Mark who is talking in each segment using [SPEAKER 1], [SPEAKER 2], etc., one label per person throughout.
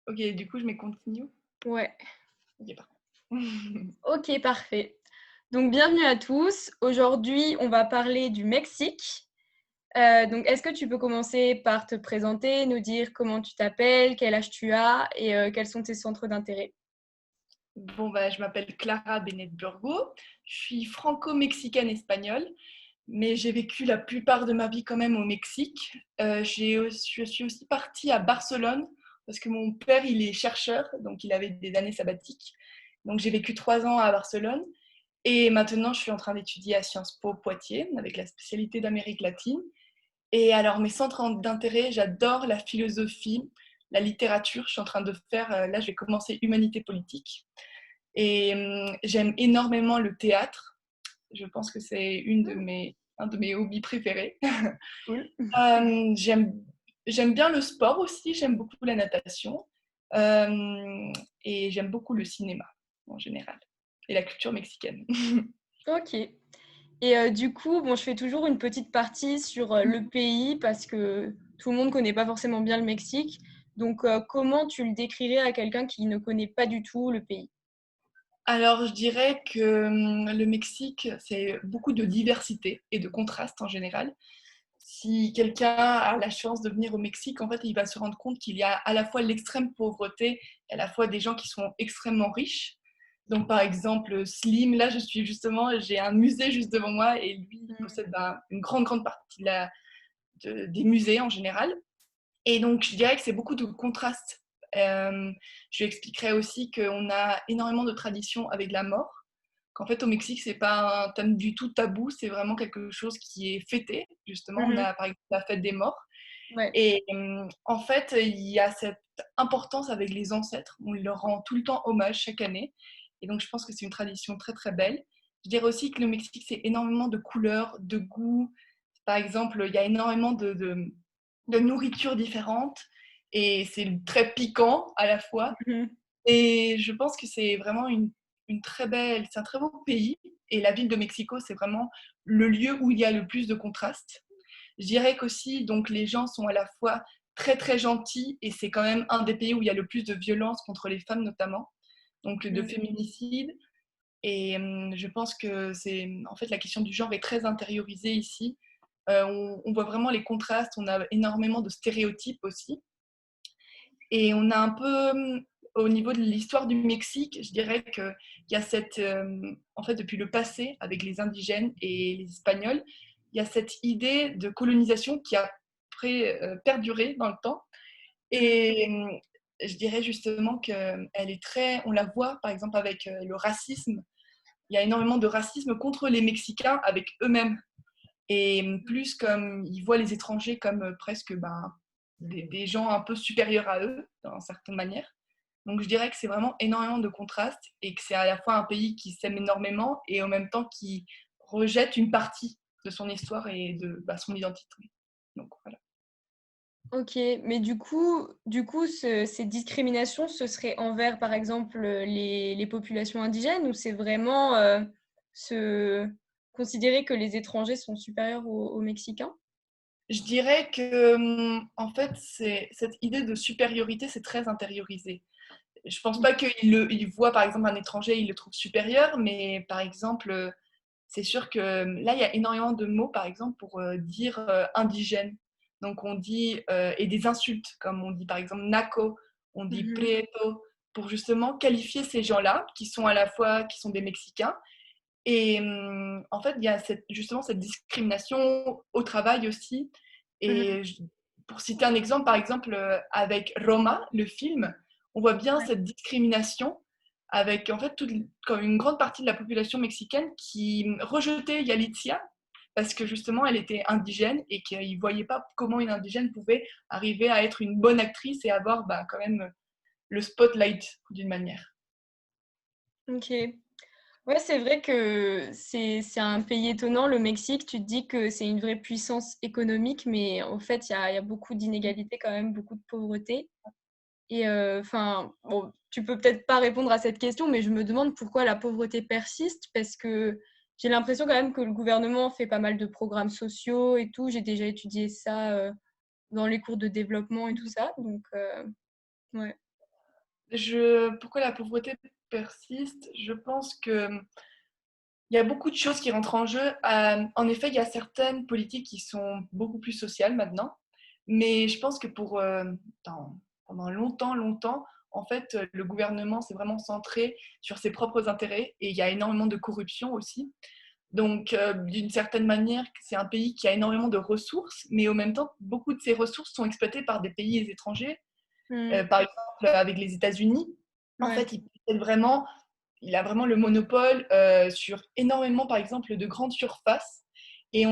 [SPEAKER 1] Ok, du coup, je mets continue.
[SPEAKER 2] Ouais.
[SPEAKER 1] Ok, parfait.
[SPEAKER 2] Ok, parfait. Donc, bienvenue à tous. Aujourd'hui, on va parler du Mexique. Donc, est-ce que tu peux commencer par te présenter, nous dire comment tu t'appelles, quel âge tu as et quels sont tes centres d'intérêt?
[SPEAKER 1] Bon, bah, je m'appelle Clara Benet Burgo. Je suis franco-mexicaine espagnole, mais j'ai vécu la plupart de ma vie quand même au Mexique. Je suis aussi partie à Barcelone parce que mon père, il est chercheur, donc il avait des années sabbatiques. Donc j'ai vécu 3 ans à Barcelone. Et maintenant, je suis en train d'étudier à Sciences Po Poitiers avec la spécialité d'Amérique latine. Et alors, mes centres d'intérêt, j'adore la philosophie, la littérature. Je suis en train de faire, là, je vais commencer humanité politique. Et j'aime énormément le théâtre. Je pense que c'est un de mes hobbies préférés.
[SPEAKER 2] Cool.
[SPEAKER 1] Euh, j'aime, j'aime bien le sport aussi, j'aime beaucoup la natation. Et j'aime beaucoup le cinéma en général. Et la culture mexicaine.
[SPEAKER 2] Ok. Et du coup, bon, je fais toujours une petite partie sur le pays parce que tout le monde ne connaît pas forcément bien le Mexique. Donc, comment tu le décrirais à quelqu'un qui ne connaît pas du tout le pays?
[SPEAKER 1] Alors, je dirais que le Mexique, c'est beaucoup de diversité et de contraste en général. Si quelqu'un a la chance de venir au Mexique, en fait, il va se rendre compte qu'il y a à la fois l'extrême pauvreté et à la fois des gens qui sont extrêmement riches. Donc, par exemple, Slim, là, j'ai un musée juste devant moi et lui, il
[SPEAKER 2] Mm.
[SPEAKER 1] possède une grande partie des musées en général. Et donc, je dirais que c'est beaucoup de contrastes. Je lui expliquerai aussi qu'on a énormément de traditions avec la mort, qu'en fait, au Mexique, c'est pas un thème du tout tabou, c'est vraiment quelque chose qui est fêté, justement. On
[SPEAKER 2] Mhm.
[SPEAKER 1] a, par exemple, la fête des morts.
[SPEAKER 2] Ouais.
[SPEAKER 1] Et en fait, il y a cette importance avec les ancêtres. On leur rend tout le temps hommage chaque année. Et donc, je pense que c'est une tradition très, très belle. Je dirais aussi que le Mexique, c'est énormément de couleurs, de goûts. Par exemple, il y a énormément de nourriture différente et c'est très piquant à la fois.
[SPEAKER 2] Mhm.
[SPEAKER 1] Et je pense que c'est vraiment c'est un très beau pays. Et la ville de Mexico, c'est vraiment le lieu où il y a le plus de contrastes. Je dirais qu'aussi, donc, les gens sont à la fois très très gentils et c'est quand même un des pays où il y a le plus de violence contre les femmes notamment, donc de
[SPEAKER 2] Mm.
[SPEAKER 1] féminicide. Et je pense que en fait, la question du genre est très intériorisée ici. On voit vraiment les contrastes, on a énormément de stéréotypes aussi. Et on a un peu, au niveau de l'histoire du Mexique, je dirais qu'il y a en fait, depuis le passé, avec les indigènes et les Espagnols, il y a cette idée de colonisation qui a perduré dans le temps.
[SPEAKER 2] Mm.
[SPEAKER 1] Et je dirais justement qu'elle est on la voit par exemple avec le racisme. Il y a énormément de racisme contre les Mexicains avec eux-mêmes. Et plus comme ils voient les étrangers comme presque des gens un peu supérieurs à eux, d'une certaine manière. Donc je dirais que c'est vraiment énormément de contrastes et que c'est à la fois un pays qui s'aime énormément et en même temps qui rejette une partie de son histoire et de son identité. Donc voilà.
[SPEAKER 2] Ok, mais du coup, ces discriminations, ce serait envers, par exemple, les populations indigènes ou c'est vraiment se considérer que les étrangers sont supérieurs aux Mexicains?
[SPEAKER 1] Je dirais que en fait, cette idée de supériorité, c'est très intériorisé. Je pense pas qu'il voit par exemple un étranger, il le trouve supérieur, mais par exemple, c'est sûr que là, il y a énormément de mots, par exemple, pour dire indigène. Donc on dit, et des insultes, comme on dit par exemple naco, on dit
[SPEAKER 2] Mhm.
[SPEAKER 1] prieto, pour justement qualifier ces gens-là, qui sont à la fois, qui sont des Mexicains. Et en fait, il y a justement cette discrimination au travail aussi.
[SPEAKER 2] Mhm.
[SPEAKER 1] Et pour citer un exemple, par exemple, avec Roma, le film, on voit bien
[SPEAKER 2] Ouais.
[SPEAKER 1] cette discrimination avec en fait comme une grande partie de la population mexicaine qui rejetait Yalitza parce que justement elle était indigène et qu'ils ne voyaient pas comment une indigène pouvait arriver à être une bonne actrice et avoir quand même le spotlight d'une manière.
[SPEAKER 2] Ok. Ouais, c'est vrai que c'est un pays étonnant, le Mexique. Tu te dis que c'est une vraie puissance économique, mais en fait, il y a beaucoup d'inégalités quand même, beaucoup de pauvreté. Et enfin, bon, tu peux peut-être pas répondre à cette question, mais je me demande pourquoi la pauvreté persiste, parce que j'ai l'impression quand même que le gouvernement fait pas mal de programmes sociaux et tout. J'ai déjà étudié ça dans les cours de développement et tout ça, donc ouais.
[SPEAKER 1] Pourquoi la pauvreté persiste? Je pense que il y a beaucoup de choses qui rentrent en jeu. En effet, il y a certaines politiques qui sont beaucoup plus sociales maintenant, mais je pense que pendant longtemps, longtemps, en fait, le gouvernement s'est vraiment centré sur ses propres intérêts et il y a énormément de corruption aussi. Donc, d'une certaine manière, c'est un pays qui a énormément de ressources, mais en même temps, beaucoup de ces ressources sont exploitées par des pays étrangers.
[SPEAKER 2] Mm.
[SPEAKER 1] Par exemple, avec les États-Unis, en
[SPEAKER 2] Ouais.
[SPEAKER 1] fait, il a vraiment le monopole sur énormément, par exemple, de grandes surfaces. Et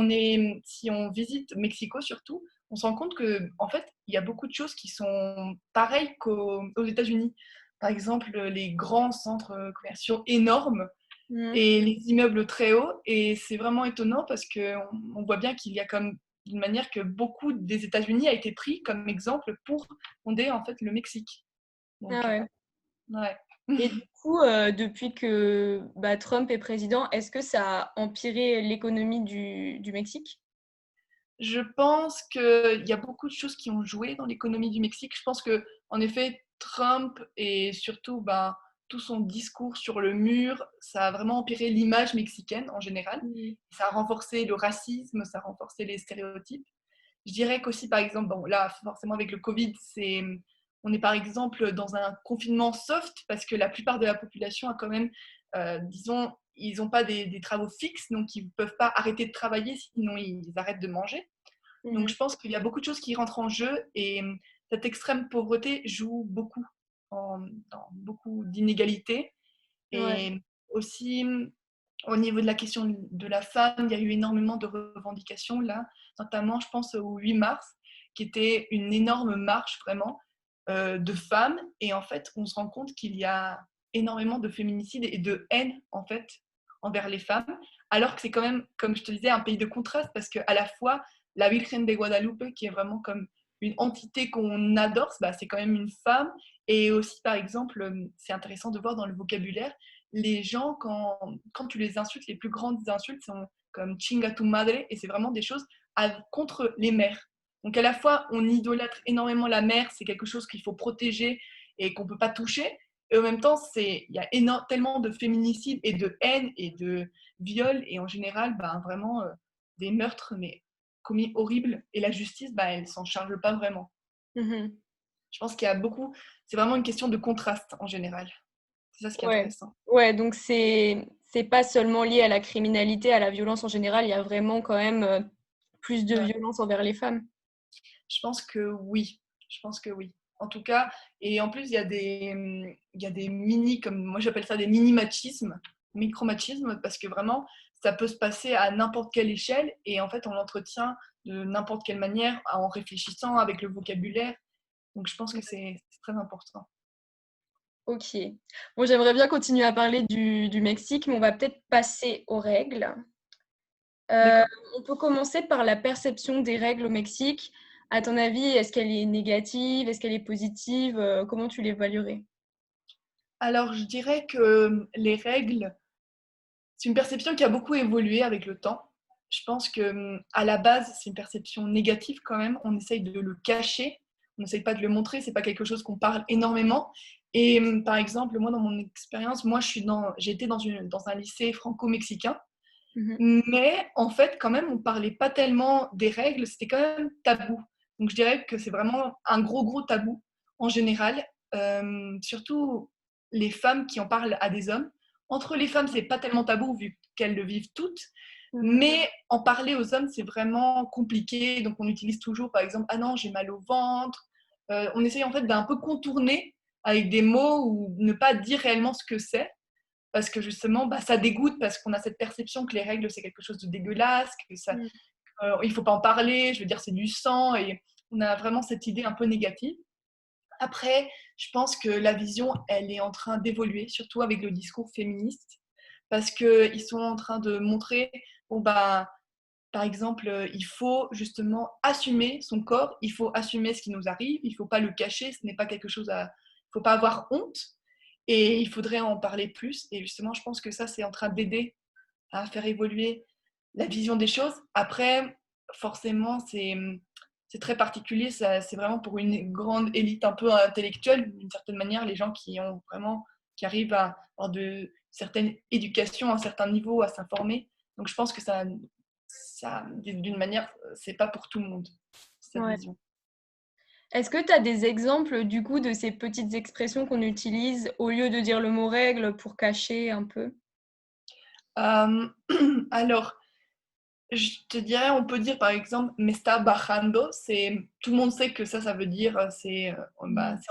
[SPEAKER 1] si on visite Mexico surtout, on se rend compte que, en fait, il y a beaucoup de choses qui sont pareilles qu'aux États-Unis. Par exemple, les grands centres commerciaux énormes
[SPEAKER 2] Mm.
[SPEAKER 1] et les immeubles très hauts. Et c'est vraiment étonnant parce on voit bien qu'il y a comme d'une manière que beaucoup des États-Unis a été pris comme exemple pour fonder en fait le Mexique.
[SPEAKER 2] Ah
[SPEAKER 1] Donc,
[SPEAKER 2] ouais.
[SPEAKER 1] ouais.
[SPEAKER 2] Et du coup, depuis que Trump est président, est-ce que ça a empiré l'économie du Mexique?
[SPEAKER 1] Je pense qu'il y a beaucoup de choses qui ont joué dans l'économie du Mexique. Je pense que, en effet, Trump et surtout tout son discours sur le mur, ça a vraiment empiré l'image mexicaine en général.
[SPEAKER 2] Mm.
[SPEAKER 1] Ça a renforcé le racisme, ça a renforcé les stéréotypes. Je dirais qu'aussi, par exemple, bon, là, forcément, avec le Covid, on est par exemple dans un confinement soft parce que la plupart de la population a quand même, disons, ils n'ont pas des travaux fixes, donc ils ne peuvent pas arrêter de travailler, sinon ils arrêtent de manger. Donc
[SPEAKER 2] Mhm.
[SPEAKER 1] je pense qu'il y a beaucoup de choses qui rentrent en jeu et cette extrême pauvreté joue beaucoup dans beaucoup d'inégalités.
[SPEAKER 2] Ouais.
[SPEAKER 1] Et aussi, au niveau de la question de la femme, il y a eu énormément de revendications là, notamment je pense au 8 mars, qui était une énorme marche vraiment de femmes. Et en fait, on se rend compte qu'il y a énormément de féminicides et de haine en fait envers les femmes, alors que c'est quand même, comme je te disais, un pays de contraste parce qu'à la fois, la Virgen de Guadalupe, qui est vraiment comme une entité qu'on adore, bah, c'est quand même une femme. Et aussi, par exemple, c'est intéressant de voir dans le vocabulaire, les gens, quand tu les insultes, les plus grandes insultes sont comme chinga tu madre, et c'est vraiment des choses contre les mères. Donc à la fois, on idolâtre énormément la mère, c'est quelque chose qu'il faut protéger et qu'on ne peut pas toucher, et en même temps, il y a tellement de féminicides et de haine et de viols, et en général, ben, vraiment des meurtres, mais commis horribles, et la justice, ben, elle ne s'en charge pas vraiment.
[SPEAKER 2] Mhm.
[SPEAKER 1] Je pense qu'il y a beaucoup, c'est vraiment une question de contraste en général. C'est ça ce qui est
[SPEAKER 2] Ouais.
[SPEAKER 1] intéressant.
[SPEAKER 2] Ouais, donc c'est pas seulement lié à la criminalité, à la violence en général, il y a vraiment quand même plus de
[SPEAKER 1] Ouais.
[SPEAKER 2] violence envers les femmes.
[SPEAKER 1] Je pense que oui. Je pense que oui. En tout cas, et en plus, il y a des mini, comme moi j'appelle ça des mini-machismes, micro-machismes, parce que vraiment, ça peut se passer à n'importe quelle échelle et en fait, on l'entretient de n'importe quelle manière en réfléchissant avec le vocabulaire. Donc, je pense que c'est très important.
[SPEAKER 2] Ok. Bon, j'aimerais bien continuer à parler du Mexique, mais on va peut-être passer aux règles. Euh,
[SPEAKER 1] D'accord.
[SPEAKER 2] on peut commencer par la perception des règles au Mexique. À ton avis, est-ce qu'elle est négative? Est-ce qu'elle est positive? Comment tu l'évaluerais?
[SPEAKER 1] Alors, je dirais que les règles, c'est une perception qui a beaucoup évolué avec le temps. Je pense que à la base, c'est une perception négative quand même. On essaye de le cacher, on n'essaye pas de le montrer. C'est pas quelque chose qu'on parle énormément. Et par exemple, moi, dans mon expérience, moi, j'ai été dans un lycée franco-mexicain,
[SPEAKER 2] Mhm.
[SPEAKER 1] mais en fait, quand même, on parlait pas tellement des règles. C'était quand même tabou. Donc, je dirais que c'est vraiment un gros, gros tabou en général. Surtout les femmes qui en parlent à des hommes. Entre les femmes, c'est pas tellement tabou vu qu'elles le vivent toutes.
[SPEAKER 2] Mhm.
[SPEAKER 1] Mais en parler aux hommes, c'est vraiment compliqué. Donc, on utilise toujours, par exemple, ah non, j'ai mal au ventre. On essaye en fait d'un peu contourner avec des mots ou ne pas dire réellement ce que c'est. Parce que justement, bah, ça dégoûte parce qu'on a cette perception que les règles, c'est quelque chose de dégueulasse,
[SPEAKER 2] Mhm.
[SPEAKER 1] il ne faut pas en parler, je veux dire, c'est du sang. Et on a vraiment cette idée un peu négative. Après, je pense que la vision, elle est en train d'évoluer, surtout avec le discours féministe, parce qu'ils sont en train de montrer, bon, bah, par exemple, il faut justement assumer son corps, il faut assumer ce qui nous arrive, il ne faut pas le cacher, ce n'est pas quelque chose à... Il ne faut pas avoir honte, et il faudrait en parler plus. Et justement, je pense que ça, c'est en train d'aider à faire évoluer la vision des choses. Après, forcément, c'est très particulier, c'est vraiment pour une grande élite un peu intellectuelle, d'une certaine manière, les gens qui arrivent à avoir de certaines éducations à un certain niveau, à s'informer. Donc je pense que d'une manière, c'est pas pour tout le monde, cette
[SPEAKER 2] Ouais.
[SPEAKER 1] vision.
[SPEAKER 2] Est-ce que tu as des exemples, du coup, de ces petites expressions qu'on utilise au lieu de dire le mot règle pour cacher un peu?
[SPEAKER 1] Euh, alors, je te dirais, on peut dire par exemple, me está bajando, tout le monde sait que ça veut dire,
[SPEAKER 2] Mmh.
[SPEAKER 1] c'est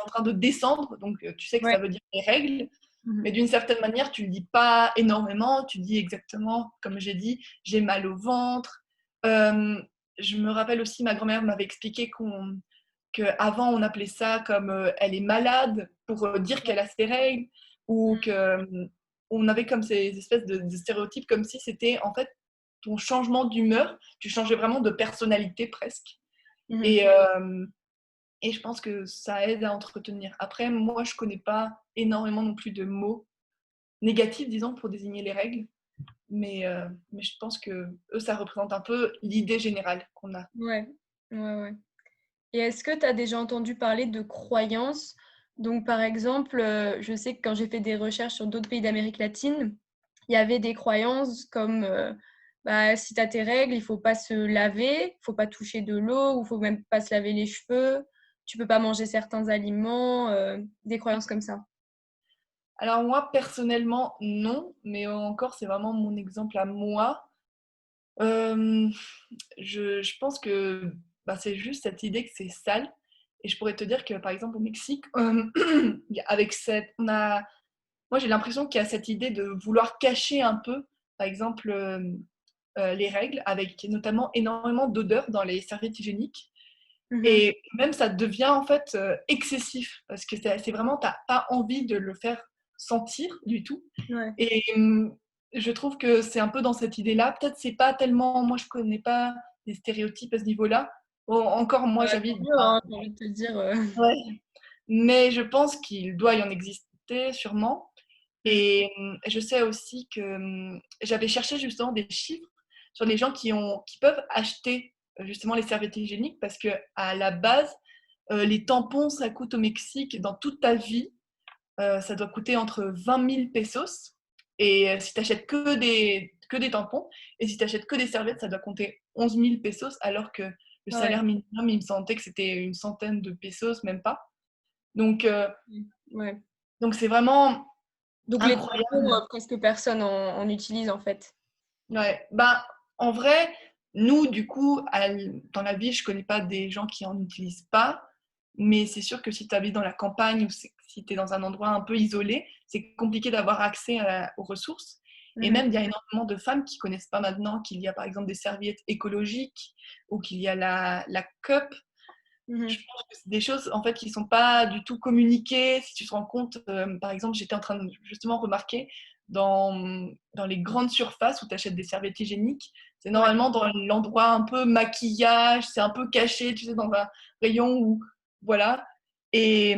[SPEAKER 1] en train de descendre, donc tu sais que
[SPEAKER 2] Ouais.
[SPEAKER 1] ça veut dire les règles, mais
[SPEAKER 2] Mmh.
[SPEAKER 1] d'une certaine manière, tu le dis pas énormément, tu dis exactement, comme j'ai dit, j'ai mal au ventre. Euh, je me rappelle aussi, ma grand-mère m'avait expliqué qu'avant on appelait ça comme elle est malade pour dire qu'elle a ses règles, ou que on avait comme ces espèces de stéréotypes, comme si c'était en fait ton changement d'humeur, tu changeais vraiment de personnalité presque.
[SPEAKER 2] Mmh.
[SPEAKER 1] Et, et je pense que ça aide à entretenir. Après, moi, je connais pas énormément non plus de mots négatifs, disons, pour désigner les règles. Mais je pense que eux, ça représente un peu l'idée générale qu'on a.
[SPEAKER 2] Ouais. Ouais, ouais. Et est-ce que tu as déjà entendu parler de croyances? Donc, par exemple, je sais que quand j'ai fait des recherches sur d'autres pays d'Amérique latine, il y avait des croyances comme, bah, si tu as tes règles, il faut pas se laver, il faut pas toucher de l'eau ou il faut même pas se laver les cheveux, tu peux pas manger certains aliments, des croyances comme ça.
[SPEAKER 1] Alors moi, personnellement, non. Mais encore, c'est vraiment mon exemple à moi. Euh, je pense que c'est juste cette idée que c'est sale. Et je pourrais te dire que, par exemple, au Mexique, avec moi, j'ai l'impression qu'il y a cette idée de vouloir cacher un peu, par exemple, les règles, avec notamment énormément d'odeur dans les serviettes hygiéniques.
[SPEAKER 2] Mmh.
[SPEAKER 1] Et même, ça devient en fait excessif, parce que c'est vraiment, t'as pas envie de le faire sentir du tout.
[SPEAKER 2] Ouais.
[SPEAKER 1] Et je trouve que c'est un peu dans cette idée-là. Peut-être c'est pas tellement, moi je connais pas les stéréotypes à ce niveau-là. Bon, encore moi,
[SPEAKER 2] Bah,
[SPEAKER 1] j'habite
[SPEAKER 2] tant mieux, hein, j'ai envie de te dire,
[SPEAKER 1] ouais. Mais je pense qu'il doit y en exister sûrement.
[SPEAKER 2] mmh,
[SPEAKER 1] Et je sais aussi que j'avais cherché justement des chiffres sur les gens qui peuvent acheter justement les serviettes hygiéniques, parce que à la base, les tampons, ça coûte au Mexique, dans toute ta vie, ça doit coûter entre 20 000 pesos. Et si tu n'achètes que des tampons, et si tu n'achètes que des serviettes, ça doit compter 11 000 pesos, alors que le
[SPEAKER 2] ouais.
[SPEAKER 1] salaire minimum, il me semblait que c'était une centaine de pesos, même pas. Donc, euh,
[SPEAKER 2] Mmh, ouais.
[SPEAKER 1] donc c'est vraiment
[SPEAKER 2] Donc les tampons,
[SPEAKER 1] incroyable.
[SPEAKER 2] presque personne en utilise, en fait.
[SPEAKER 1] Ouais. Bah, en vrai, nous, du coup, dans la ville, je connais pas des gens qui en utilisent pas. Mais c'est sûr que si tu habites dans la campagne ou si tu es dans un endroit un peu isolé, c'est compliqué d'avoir accès aux ressources. Et
[SPEAKER 2] Mmh.
[SPEAKER 1] même, il y a énormément de femmes qui connaissent pas maintenant qu'il y a par exemple des serviettes écologiques ou qu'il y a la cup. Je
[SPEAKER 2] Mmh.
[SPEAKER 1] pense que c'est des choses en fait qui sont pas du tout communiquées. Si tu te rends compte, par exemple, j'étais en train de justement remarquer dans les grandes surfaces où tu achètes des serviettes hygiéniques, c'est
[SPEAKER 2] Ouais.
[SPEAKER 1] normalement dans l'endroit un peu maquillage, c'est un peu caché, tu sais, dans un rayon où voilà. Et,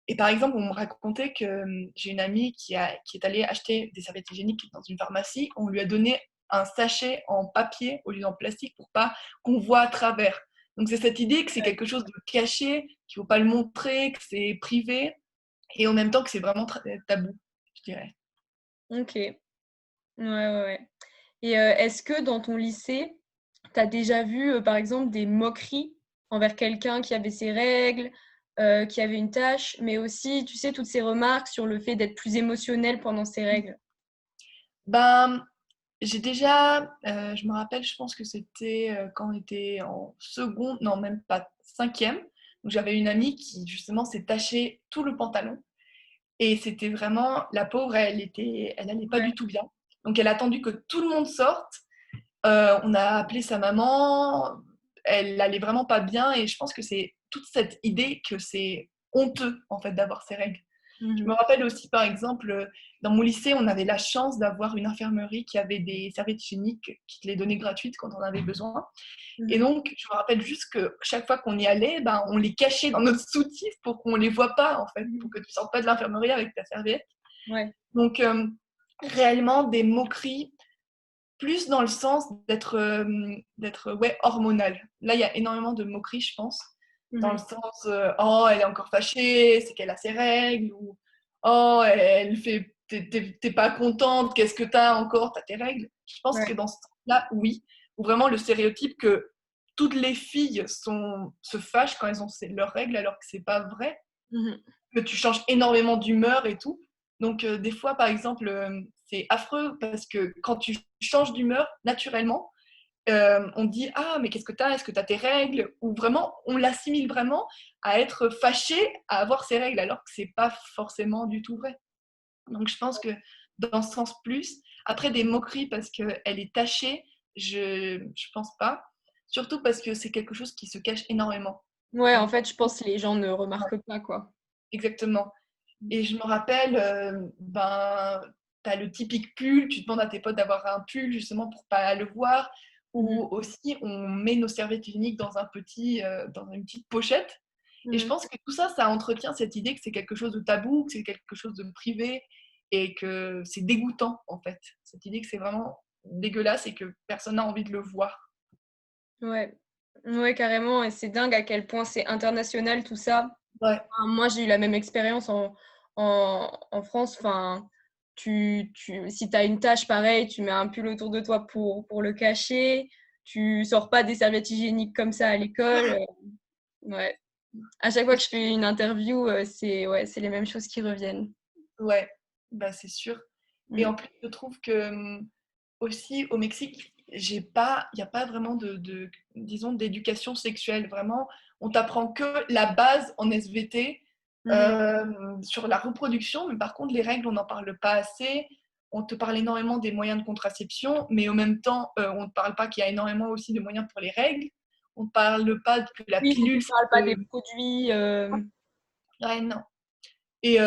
[SPEAKER 1] et par exemple, on me racontait que j'ai une amie qui est allée acheter des serviettes hygiéniques dans une pharmacie. On lui a donné un sachet en papier au lieu d'en plastique pour pas qu'on voit à travers. Donc c'est cette idée que c'est quelque chose de caché, qu'il ne faut pas le montrer, que c'est privé, et en même temps que c'est vraiment tabou, je dirais.
[SPEAKER 2] OK. Ouais, ouais, ouais. Et est-ce que dans ton lycée, tu as déjà vu, par exemple, des moqueries envers quelqu'un qui avait ses règles, qui avait une tâche, mais aussi, tu sais, toutes ces remarques sur le fait d'être plus émotionnel pendant ses règles?
[SPEAKER 1] Ben, j'ai déjà, je me rappelle, je pense que c'était quand on était en seconde, non même pas cinquième, donc j'avais une amie qui justement s'est tachée tout le pantalon, et c'était vraiment, la pauvre, elle allait pas
[SPEAKER 2] Ouais,
[SPEAKER 1] du tout bien, donc elle a attendu que tout le monde sorte. On a appelé sa maman, elle allait vraiment pas bien, et je pense que c'est toute cette idée que c'est honteux en fait d'avoir ces règles. Je me
[SPEAKER 2] mmh,
[SPEAKER 1] rappelle aussi par exemple, dans mon lycée, on avait la chance d'avoir une infirmerie qui avait des serviettes hygiéniques qui te les donnaient gratuites quand on avait besoin. Et
[SPEAKER 2] mmh,
[SPEAKER 1] donc, je me rappelle juste que chaque fois qu'on y allait, ben, on les cachait dans notre soutif pour qu'on les voit pas en fait, pour
[SPEAKER 2] mmh.
[SPEAKER 1] que tu sortes pas de l'infirmerie avec ta serviette.
[SPEAKER 2] Ouais,
[SPEAKER 1] Donc, réellement des moqueries. plus dans le sens d'être ouais, hormonal. Là, il y a énormément de moqueries, je pense, dans le sens oh, elle est encore fâchée, c'est qu'elle a ses règles, ou oh, elle fait, t'es pas contente, qu'est-ce que t'as encore, t'as tes règles. Je pense que
[SPEAKER 2] Ouais.
[SPEAKER 1] dans ce sens-là, oui, ou vraiment le stéréotype que toutes les filles se fâchent quand elles ont leurs règles, alors que c'est pas vrai,
[SPEAKER 2] Mhm.
[SPEAKER 1] que tu changes énormément d'humeur et tout. Donc, des fois, par exemple, c'est affreux parce que quand tu changes d'humeur naturellement, on dit ah mais qu'est-ce que t'as, est-ce que t'as tes règles, ou vraiment on l'assimile vraiment à être fâché à avoir ses règles alors que c'est pas forcément du tout vrai. Donc je pense que dans ce sens plus, après des moqueries parce qu'elle est tachée, je pense pas, surtout parce que c'est quelque chose qui se cache énormément.
[SPEAKER 2] Ouais, en
[SPEAKER 1] Donc
[SPEAKER 2] fait, je pense que les gens ne
[SPEAKER 1] ouais,
[SPEAKER 2] remarquent pas, quoi.
[SPEAKER 1] exactement. Et je me rappelle, ben, tu as le typique pull, tu demandes à tes potes d'avoir un pull justement pour pas le voir. Ou
[SPEAKER 2] Mhm.
[SPEAKER 1] aussi, on met nos serviettes hygiéniques dans une petite pochette. Et je
[SPEAKER 2] Mhm.
[SPEAKER 1] pense que tout ça, ça entretient cette idée que c'est quelque chose de tabou, que c'est quelque chose de privé et que c'est dégoûtant en fait. Cette idée que c'est vraiment dégueulasse et que personne n'a envie de le voir.
[SPEAKER 2] Ouais. Ouais, carrément. Et c'est dingue à quel point c'est international tout ça.
[SPEAKER 1] Ouais,
[SPEAKER 2] Enfin, moi, j'ai eu la même expérience en France. Enfin, si tu as une tâche pareille, tu mets un pull autour de toi pour le cacher. Tu sors pas des serviettes hygiéniques comme ça à l'école. Ouais. À chaque fois que je fais une interview, c'est les mêmes choses qui reviennent.
[SPEAKER 1] ouais, bah, c'est sûr. Et
[SPEAKER 2] Mm.
[SPEAKER 1] en plus, je trouve que aussi au Mexique, il n'y a pas vraiment disons, d'éducation sexuelle. Vraiment, on t'apprend que la base en SVT
[SPEAKER 2] Mhm.
[SPEAKER 1] sur la reproduction, mais par contre, les règles, on n'en parle pas assez. On te parle énormément des moyens de contraception, mais en même temps, on ne te parle pas qu'il y a énormément aussi de moyens pour les règles. On ne parle pas que la
[SPEAKER 2] Oui, on ne
[SPEAKER 1] pilule,
[SPEAKER 2] parle pas des produits.
[SPEAKER 1] ouais, non. Et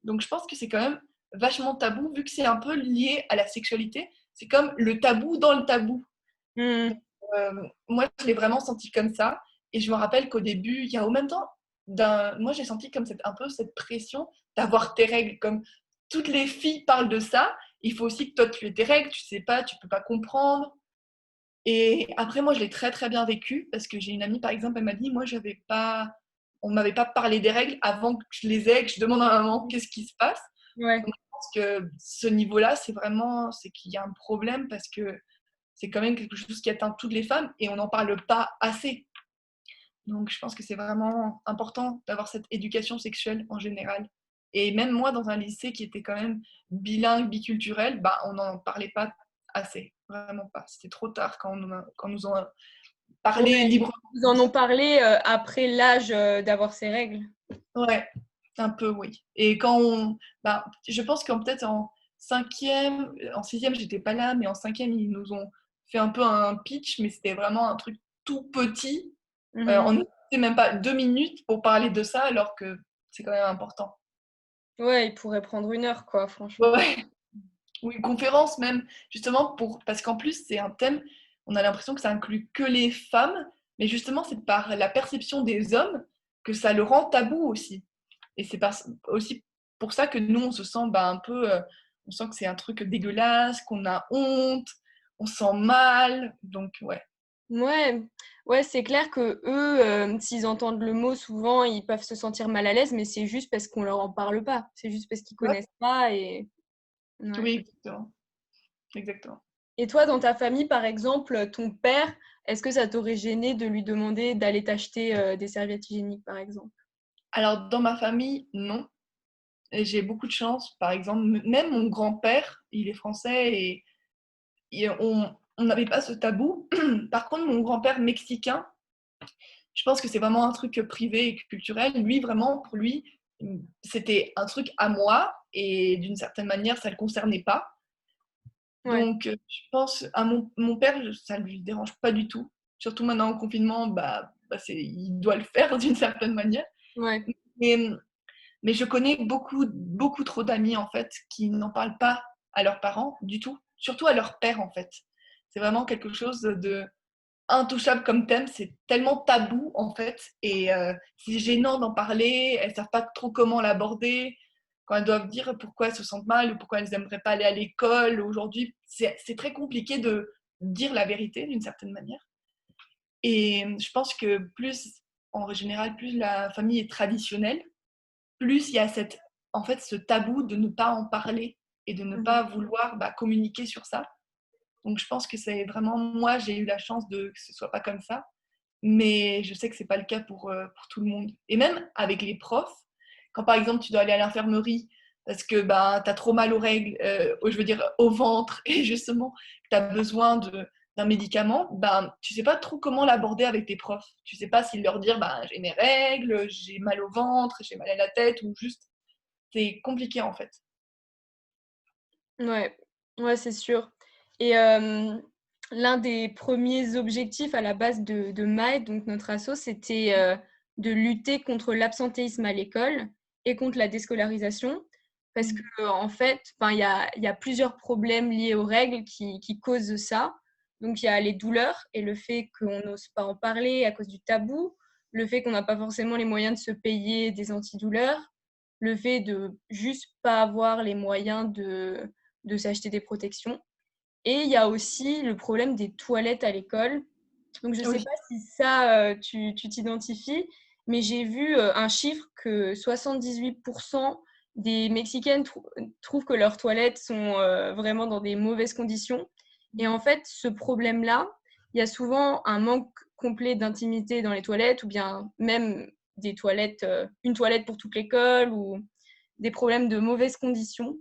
[SPEAKER 1] donc, je pense que c'est quand même vachement tabou, vu que c'est un peu lié à la sexualité. C'est comme le tabou dans le tabou.
[SPEAKER 2] Mm.
[SPEAKER 1] Moi, je l'ai vraiment senti comme ça. Et je me rappelle qu'au début, il y a au même temps, moi, j'ai senti comme un peu cette pression d'avoir tes règles. Comme toutes les filles parlent de ça, il faut aussi que toi, tu aies tes règles, tu sais pas, tu peux pas comprendre. Et après, moi, je l'ai très, très bien vécu parce que j'ai une amie, par exemple, elle m'a dit, moi, on m'avait pas parlé des règles avant que je les ai, que je demande à ma maman qu'est-ce qui se passe.
[SPEAKER 2] Ouais.
[SPEAKER 1] Donc, je pense que ce niveau-là, c'est qu'il y a un problème parce que c'est quand même quelque chose qui atteint toutes les femmes et on n'en parle pas assez. Donc, je pense que c'est vraiment important d'avoir cette éducation sexuelle en général. Et même moi, dans un lycée qui était quand même bilingue, biculturel, bah, on n'en parlait pas assez. Vraiment pas. C'était trop tard quand nous ont parlé
[SPEAKER 2] Ouais.
[SPEAKER 1] librement
[SPEAKER 2] Ils
[SPEAKER 1] de
[SPEAKER 2] en ont
[SPEAKER 1] ça.
[SPEAKER 2] parlé après l'âge d'avoir ses règles.
[SPEAKER 1] Ouais, un peu, oui. Et bah, je pense qu'en peut-être en cinquième, en sixième, j'étais pas là, mais en cinquième, ils nous ont fait un peu un pitch, mais c'était vraiment un truc tout petit.
[SPEAKER 2] Mhm.
[SPEAKER 1] On n'était même pas 2 minutes pour parler de ça, alors que c'est quand même important.
[SPEAKER 2] Ouais, ils pourraient prendre 1 heure, quoi, franchement.
[SPEAKER 1] Ouais. Ou une conférence même, justement, parce qu'en plus, c'est un thème, on a l'impression que ça inclut que les femmes, mais justement, c'est par la perception des hommes que ça le rend tabou aussi. Et c'est aussi pour ça que nous, on se sent bah, un peu, on sent que c'est un truc dégueulasse, qu'on a honte, on se sent mal. Donc, ouais.
[SPEAKER 2] Ouais, ouais, c'est clair que eux, s'ils entendent le mot, souvent, ils peuvent se sentir mal à l'aise, mais c'est juste parce qu'on leur en parle pas. C'est juste parce qu'ils
[SPEAKER 1] Ouais.
[SPEAKER 2] connaissent pas et ouais.
[SPEAKER 1] Oui, exactement. Exactement.
[SPEAKER 2] Et toi, dans ta famille, par exemple, ton père, est-ce que ça t'aurait gêné de lui demander d'aller t'acheter des serviettes hygiéniques, par exemple?
[SPEAKER 1] Alors, dans ma famille, non. Et j'ai beaucoup de chance. Par exemple, même mon grand-père, il est français et on n'avait pas ce tabou. Par contre, mon grand-père mexicain, je pense que c'est vraiment un truc privé et culturel. Lui, vraiment, pour lui, c'était un truc à moi et d'une certaine manière, ça ne le concernait pas.
[SPEAKER 2] Ouais.
[SPEAKER 1] Donc, je pense à mon père, ça ne lui dérange pas du tout. Surtout maintenant en confinement, il doit le faire d'une certaine manière.
[SPEAKER 2] Ouais.
[SPEAKER 1] Mais, mais je connais beaucoup, beaucoup trop d'amis en fait qui n'en parlent pas à leurs parents du tout, surtout à leur père en fait. C'est vraiment quelque chose de intouchable comme thème, c'est tellement tabou en fait, et c'est gênant d'en parler, elles savent pas trop comment l'aborder. quand elles doivent dire pourquoi elles se sentent mal ou pourquoi elles n'aimeraient pas aller à l'école aujourd'hui. C'est très compliqué de dire la vérité d'une certaine manière. Et je pense que en général, plus la famille est traditionnelle, plus il y a en fait, ce tabou de ne pas en parler et de ne pas vouloir communiquer sur ça. Donc je pense que c'est vraiment, moi j'ai eu la chance que ce soit pas comme ça, mais je sais que c'est pas le cas pour tout le monde. Et même avec les profs, quand par exemple tu dois aller à l'infirmerie parce que tu as trop mal aux règles, je veux dire au ventre, et justement tu as besoin d'un médicament, tu sais pas trop comment l'aborder avec tes profs. Tu sais pas s'ils leur dire j'ai mes règles, j'ai mal au ventre, j'ai mal à la tête, ou juste c'est compliqué en fait.
[SPEAKER 2] Ouais, ouais, c'est sûr. Et l'un des premiers objectifs à la base de MAE, donc notre asso, c'était de lutter contre l'absentéisme à l'école et contre la déscolarisation. Parce que en fait, il y a plusieurs problèmes liés aux règles qui causent ça. Donc, il y a les douleurs et le fait qu'on n'ose pas en parler à cause du tabou, le fait qu'on n'a pas forcément les moyens de se payer des antidouleurs, le fait de juste pas avoir les moyens de s'acheter des protections. Et il y a aussi le problème des toilettes à l'école. Donc, je ne sais
[SPEAKER 1] Oui.
[SPEAKER 2] pas si ça, tu t'identifies, mais j'ai vu un chiffre que 78% des Mexicaines trouvent que leurs toilettes sont vraiment dans des mauvaises conditions. Et en fait, ce problème-là, il y a souvent un manque complet d'intimité dans les toilettes, ou bien même des toilettes, une toilette pour toute l'école, ou des problèmes de mauvaises conditions.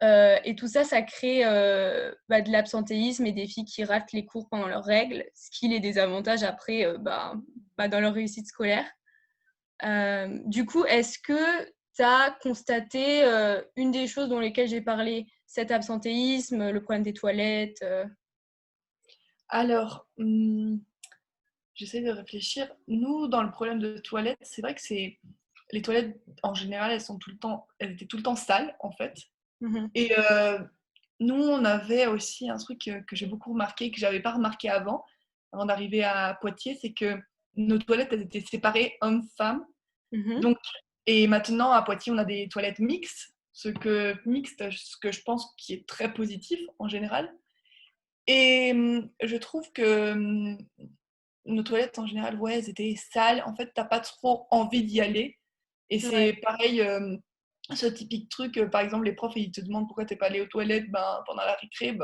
[SPEAKER 2] Et tout ça, ça crée de l'absentéisme et des filles qui ratent les cours pendant leurs règles, ce qui les désavantage après dans leur réussite scolaire. Du coup, est-ce que tu as constaté une des choses dont lesquelles j'ai parlé, cet absentéisme, le problème des toilettes
[SPEAKER 1] Alors, j'essaie de réfléchir. Nous, dans le problème de toilettes, c'est vrai que les toilettes en général, elles étaient tout le temps sales en fait.
[SPEAKER 2] Mhm.
[SPEAKER 1] Et nous, on avait aussi un truc que j'ai beaucoup remarqué, que j'avais pas remarqué avant d'arriver à Poitiers, c'est que nos toilettes, elles étaient séparées hommes-femmes.
[SPEAKER 2] Mhm.
[SPEAKER 1] Donc, et maintenant, à Poitiers, on a des toilettes mixtes, ce que je pense qui est très positif en général. Et je trouve que nos toilettes, en général, ouais, elles étaient sales. En fait, t'as pas trop envie d'y aller. Et
[SPEAKER 2] Ouais.
[SPEAKER 1] c'est pareil, ce typique truc, par exemple, les profs, ils te demandent pourquoi t'es pas allé aux toilettes pendant la récré.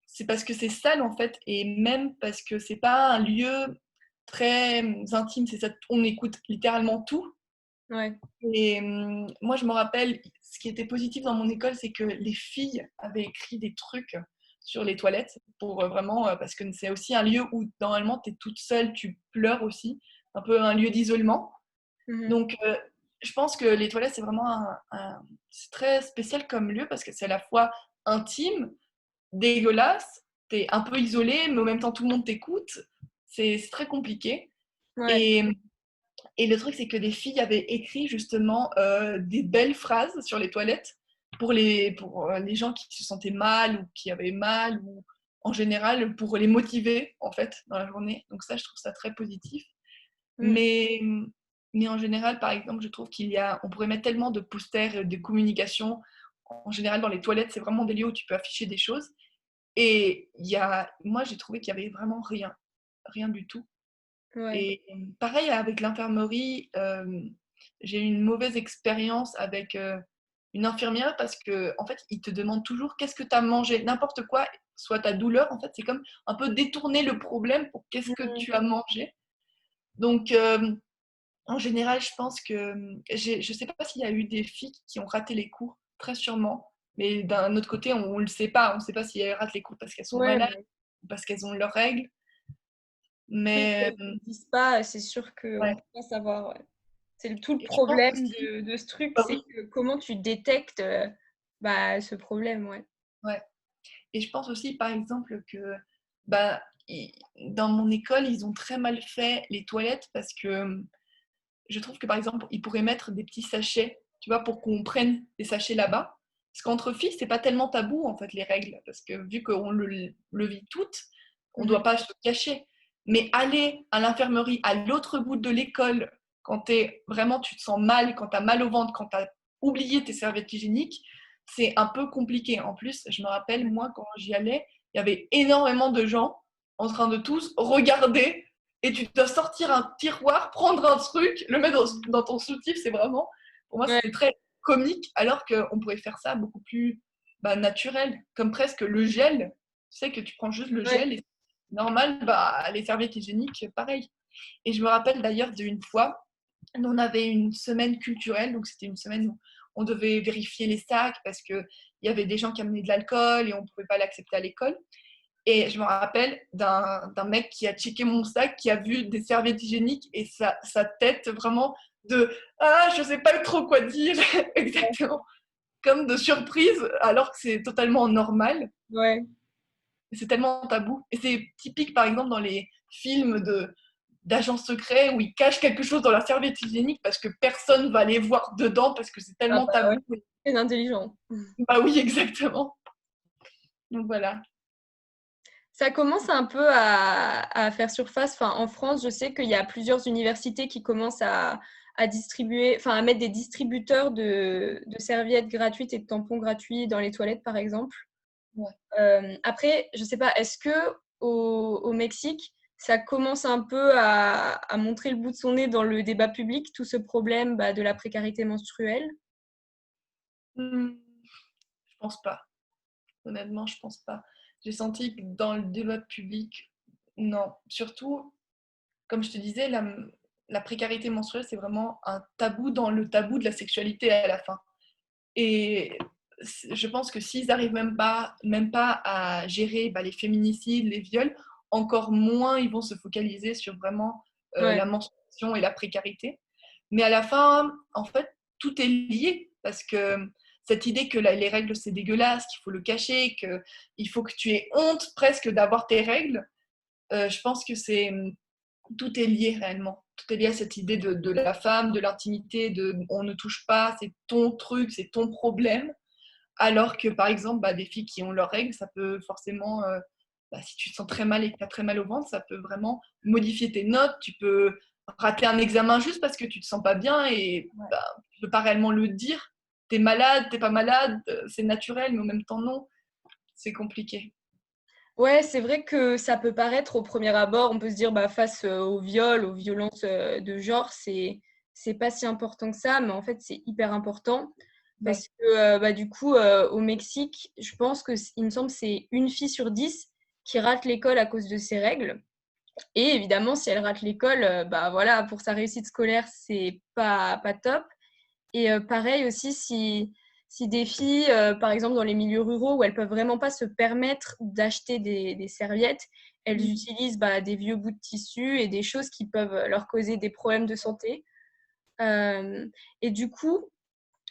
[SPEAKER 1] C'est parce que c'est sale, en fait. Et même parce que c'est pas un lieu très intime. C'est ça, on écoute littéralement tout.
[SPEAKER 2] Ouais.
[SPEAKER 1] Et moi, je me rappelle, ce qui était positif dans mon école, c'est que les filles avaient écrit des trucs sur les toilettes pour vraiment, parce que c'est aussi un lieu où normalement tu es toute seule, tu pleures aussi, un peu un lieu d'isolement.
[SPEAKER 2] Mhm.
[SPEAKER 1] Donc, je pense que les toilettes, c'est vraiment c'est très spécial comme lieu parce que c'est à la fois intime, dégueulasse, tu es un peu isolé, mais en même temps tout le monde t'écoute. C'est très compliqué.
[SPEAKER 2] Ouais.
[SPEAKER 1] Et et le truc, c'est que des filles avaient écrit justement des belles phrases sur les toilettes pour les gens qui se sentaient mal ou qui avaient mal, ou en général pour les motiver en fait dans la journée. Donc ça, je trouve ça très positif.
[SPEAKER 2] Mhm.
[SPEAKER 1] Mais, mais en général, par exemple, je trouve on pourrait mettre tellement de posters, de communication. En général, dans les toilettes, c'est vraiment des lieux où tu peux afficher des choses. Et moi, j'ai trouvé qu'il y avait vraiment rien, rien du tout.
[SPEAKER 2] Ouais.
[SPEAKER 1] Et pareil avec l'infirmerie, j'ai eu une mauvaise expérience avec une infirmière parce que en fait, ils te demandent toujours qu'est-ce que tu as mangé, n'importe quoi, soit ta douleur, en fait, c'est comme un peu détourner le problème pour qu'est-ce que
[SPEAKER 2] Mhm.
[SPEAKER 1] tu as mangé. Donc, en général, je pense que je sais pas s'il y a eu des filles qui ont raté les cours, très sûrement. Mais d'un autre côté, on le sait pas. On ne sait pas si elles ratent les cours parce qu'elles sont
[SPEAKER 2] Ouais,
[SPEAKER 1] malades
[SPEAKER 2] bah,
[SPEAKER 1] ou parce qu'elles ont leurs règles.
[SPEAKER 2] tant
[SPEAKER 1] Mais
[SPEAKER 2] qu'elles ne le disent pas, c'est sûr qu'on ne
[SPEAKER 1] ouais.
[SPEAKER 2] peut pas savoir. Ouais. C'est tout le
[SPEAKER 1] Et je pense
[SPEAKER 2] problème
[SPEAKER 1] aussi,
[SPEAKER 2] de ce truc,
[SPEAKER 1] bah
[SPEAKER 2] c'est
[SPEAKER 1] oui,
[SPEAKER 2] que comment tu détectes ce problème, ouais.
[SPEAKER 1] ouais. Et je pense aussi, par exemple, que bah, dans mon école, ils ont très mal fait les toilettes parce que je trouve que, par exemple, ils pourraient mettre des petits sachets, tu vois, pour qu'on prenne des sachets là-bas. Parce qu'entre filles, c'est pas tellement tabou, en fait, les règles. Parce que vu qu'on le vit toutes, on ne
[SPEAKER 2] Mhm.
[SPEAKER 1] doit pas se cacher. Mais aller à l'infirmerie, à l'autre bout de l'école, quand vraiment tu te sens mal, quand tu as mal au ventre, quand tu as oublier tes serviettes hygiéniques, c'est un peu compliqué. En plus, je me rappelle, moi, quand j'y allais, il y avait énormément de gens en train de tous regarder et tu dois sortir un tiroir, prendre un truc, le mettre dans ton soutif. C'est vraiment, pour moi,
[SPEAKER 2] Ouais,
[SPEAKER 1] c'était très comique, alors qu'on pourrait faire ça beaucoup plus naturel, comme presque le gel. Tu sais que tu prends juste le
[SPEAKER 2] ouais.
[SPEAKER 1] gel et normal, les serviettes hygiéniques, pareil. Et je me rappelle d'ailleurs d'une fois, on avait une semaine culturelle, donc c'était une semaine où on devait vérifier les sacs parce qu'il y avait des gens qui amenaient de l'alcool et on ne pouvait pas l'accepter à l'école. Et je me rappelle d'un mec qui a checké mon sac, qui a vu des serviettes hygiéniques et sa tête vraiment de ah, je sais pas trop quoi dire, exactement, comme de surprise, alors que c'est totalement normal.
[SPEAKER 2] Ouais.
[SPEAKER 1] C'est tellement tabou. Et c'est typique, par exemple, dans les films d'agents secrets où ils cachent quelque chose dans la serviette hygiénique parce que personne va les voir dedans parce que c'est
[SPEAKER 2] Ah
[SPEAKER 1] tellement
[SPEAKER 2] bah
[SPEAKER 1] tabou.
[SPEAKER 2] ouais, très intelligent.
[SPEAKER 1] Bah oui, exactement. Donc voilà.
[SPEAKER 2] Ça commence un peu à faire surface. Enfin, en France, je sais qu'il y a plusieurs universités qui commencent à distribuer, enfin, à mettre des distributeurs de serviettes gratuites et de tampons gratuits dans les toilettes, par exemple.
[SPEAKER 1] Ouais.
[SPEAKER 2] Après, je sais pas, est-ce que au Mexique, ça commence un peu à montrer le bout de son nez dans le débat public, tout ce problème de la précarité menstruelle?
[SPEAKER 1] Je pense pas. Honnêtement, je pense pas. J'ai senti que dans le débat public, non. Surtout, comme je te disais, la précarité menstruelle, c'est vraiment un tabou dans le tabou de la sexualité à la fin. Et je pense que s'ils n'arrivent même pas à gérer les féminicides, les viols, encore moins ils vont se focaliser sur vraiment
[SPEAKER 2] Ouais,
[SPEAKER 1] la menstruation et la précarité. Mais à la fin, en fait, tout est lié parce que cette idée que les règles c'est dégueulasse, qu'il faut le cacher, qu'il faut que tu aies honte presque d'avoir tes règles, je pense que tout est lié réellement. Tout est lié à cette idée de la femme, de l'intimité, de on ne touche pas, c'est ton truc, c'est ton problème. Alors que par exemple, des filles qui ont leurs règles, ça peut forcément, si tu te sens très mal et que tu as très mal au ventre, ça peut vraiment modifier tes notes. Tu peux rater un examen juste parce que tu te sens pas bien et tu peux pas réellement le dire. T'es malade, t'es pas malade, c'est naturel, mais en même temps non, c'est compliqué.
[SPEAKER 2] ouais, c'est vrai que ça peut paraître au premier abord, on peut se dire face au viol, aux violences de genre, c'est pas si important que ça, mais en fait c'est hyper important
[SPEAKER 1] Ouais.
[SPEAKER 2] parce que du coup au Mexique, je pense que il me semble que c'est une fille sur 10 qui rate l'école à cause de ses règles. Et évidemment, si elle rate l'école, voilà, pour sa réussite scolaire, c'est pas top. Et pareil aussi, si des filles, par exemple dans les milieux ruraux où elles peuvent vraiment pas se permettre d'acheter des serviettes, elles utilisent des vieux bouts de tissu et des choses qui peuvent leur causer des problèmes de santé. Euh, et du coup,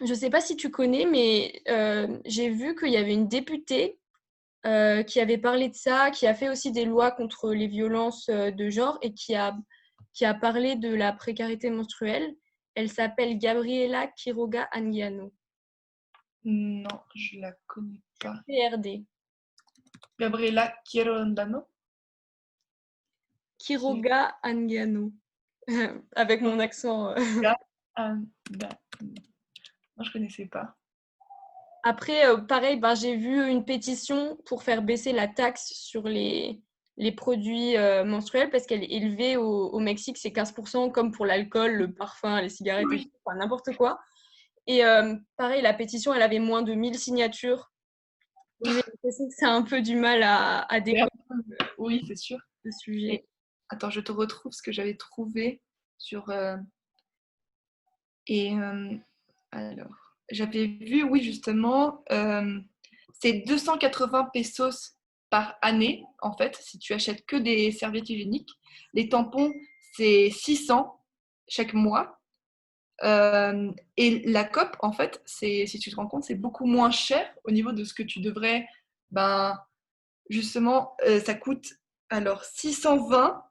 [SPEAKER 2] je sais pas si tu connais, mais j'ai vu qu'il y avait une députée qui avait parlé de ça, qui a fait aussi des lois contre les violences de genre et qui a parlé de la précarité menstruelle. Elle s'appelle Gabriela Quiroga Anguiano.
[SPEAKER 1] Non, je la connais pas.
[SPEAKER 2] PRD.
[SPEAKER 1] Gabriela Quirondano.
[SPEAKER 2] Quiroga Anguiano. Avec mon accent.
[SPEAKER 1] Non, je connaissais pas.
[SPEAKER 2] Après, pareil, j'ai vu une pétition pour faire baisser la taxe sur les produits menstruels parce qu'elle est élevée au Mexique, c'est 15%, comme pour l'alcool, le parfum, les cigarettes et tout,
[SPEAKER 1] Oui,
[SPEAKER 2] enfin, n'importe quoi. Et pareil, la pétition, elle avait moins de 1000 signatures. Donc j'ai l'impression que c'est un peu du mal à décoller
[SPEAKER 1] oui, c'est sûr.
[SPEAKER 2] le sujet.
[SPEAKER 1] Et attends, je te retrouve ce que j'avais trouvé sur. Et alors, j'avais vu, oui, justement, c'est 280 pesos par année, en fait, si tu achètes que des serviettes hygiéniques. Les tampons, c'est 600 chaque mois. Et la COP, en fait, si tu te rends compte, c'est beaucoup moins cher au niveau de ce que tu devrais. Ben, justement, ça coûte alors 620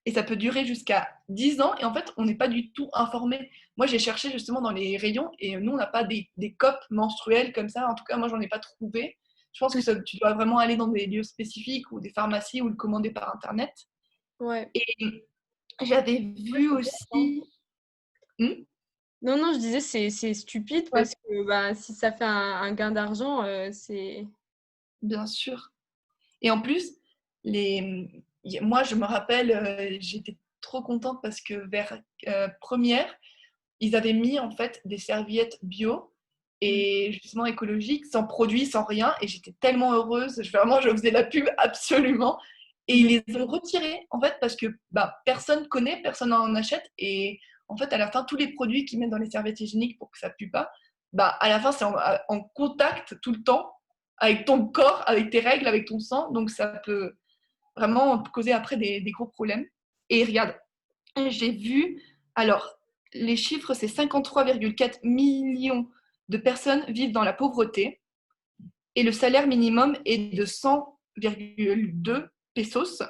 [SPEAKER 1] et ça peut durer jusqu'à 10 ans. Et en fait, on n'est pas du tout informé. Moi, j'ai cherché justement dans les rayons et nous, on n'a pas des copes menstruelles comme ça. En tout cas, moi, j'en ai pas trouvé. Je pense que tu dois vraiment aller dans des lieux spécifiques ou des pharmacies ou le commander par Internet.
[SPEAKER 2] Ouais.
[SPEAKER 1] Et j'avais
[SPEAKER 2] Ouais,
[SPEAKER 1] vu
[SPEAKER 2] c'est bien ça.
[SPEAKER 1] aussi. Hmm.
[SPEAKER 2] Non, non, je disais c'est stupide
[SPEAKER 1] Ouais,
[SPEAKER 2] parce que bah, si ça fait un gain d'argent, c'est
[SPEAKER 1] bien sûr. Et en plus, moi, je me rappelle, j'étais trop contente parce que vers première, ils avaient mis en fait des serviettes bio
[SPEAKER 2] mmh,
[SPEAKER 1] et justement écologiques, sans produits, sans rien. Et j'étais tellement heureuse. Vraiment, je faisais la pub absolument. Et
[SPEAKER 2] mmh.
[SPEAKER 1] ils les ont retirés en fait parce que bah, personne connaît, personne n'en achète. Et en fait, à la fin, tous les produits qu'ils mettent dans les serviettes hygiéniques pour que ça pue pas, bah, à la fin, c'est en contact tout le temps avec ton corps, avec tes règles, avec ton sang. Donc ça peut vraiment causer après des gros problèmes. Et regarde, j'ai vu, alors les chiffres, c'est 53,4 millions de personnes vivent dans la pauvreté et le salaire minimum est de 100,2 pesos.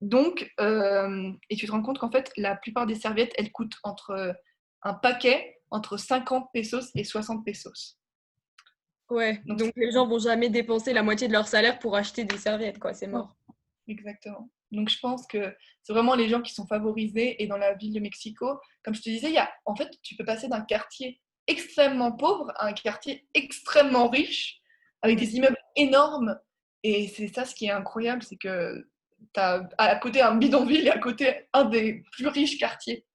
[SPEAKER 1] Donc, et tu te rends compte qu'en fait, la plupart des serviettes, elles coûtent un paquet entre 50 pesos et 60 pesos.
[SPEAKER 2] Ouais,
[SPEAKER 1] Donc,
[SPEAKER 2] donc les gens vont jamais dépenser la moitié de leur salaire pour acheter des serviettes, quoi, c'est
[SPEAKER 1] non,
[SPEAKER 2] mort.
[SPEAKER 1] exactement. Donc, je pense que c'est vraiment les gens qui sont favorisés. Et dans la ville de Mexico, comme je te disais, en fait, tu peux passer d'un quartier extrêmement pauvre à un quartier extrêmement riche, avec
[SPEAKER 2] Ouais.
[SPEAKER 1] des immeubles énormes. Et c'est ça ce qui est incroyable, c'est que tu as à côté un bidonville et à côté un des plus riches quartiers.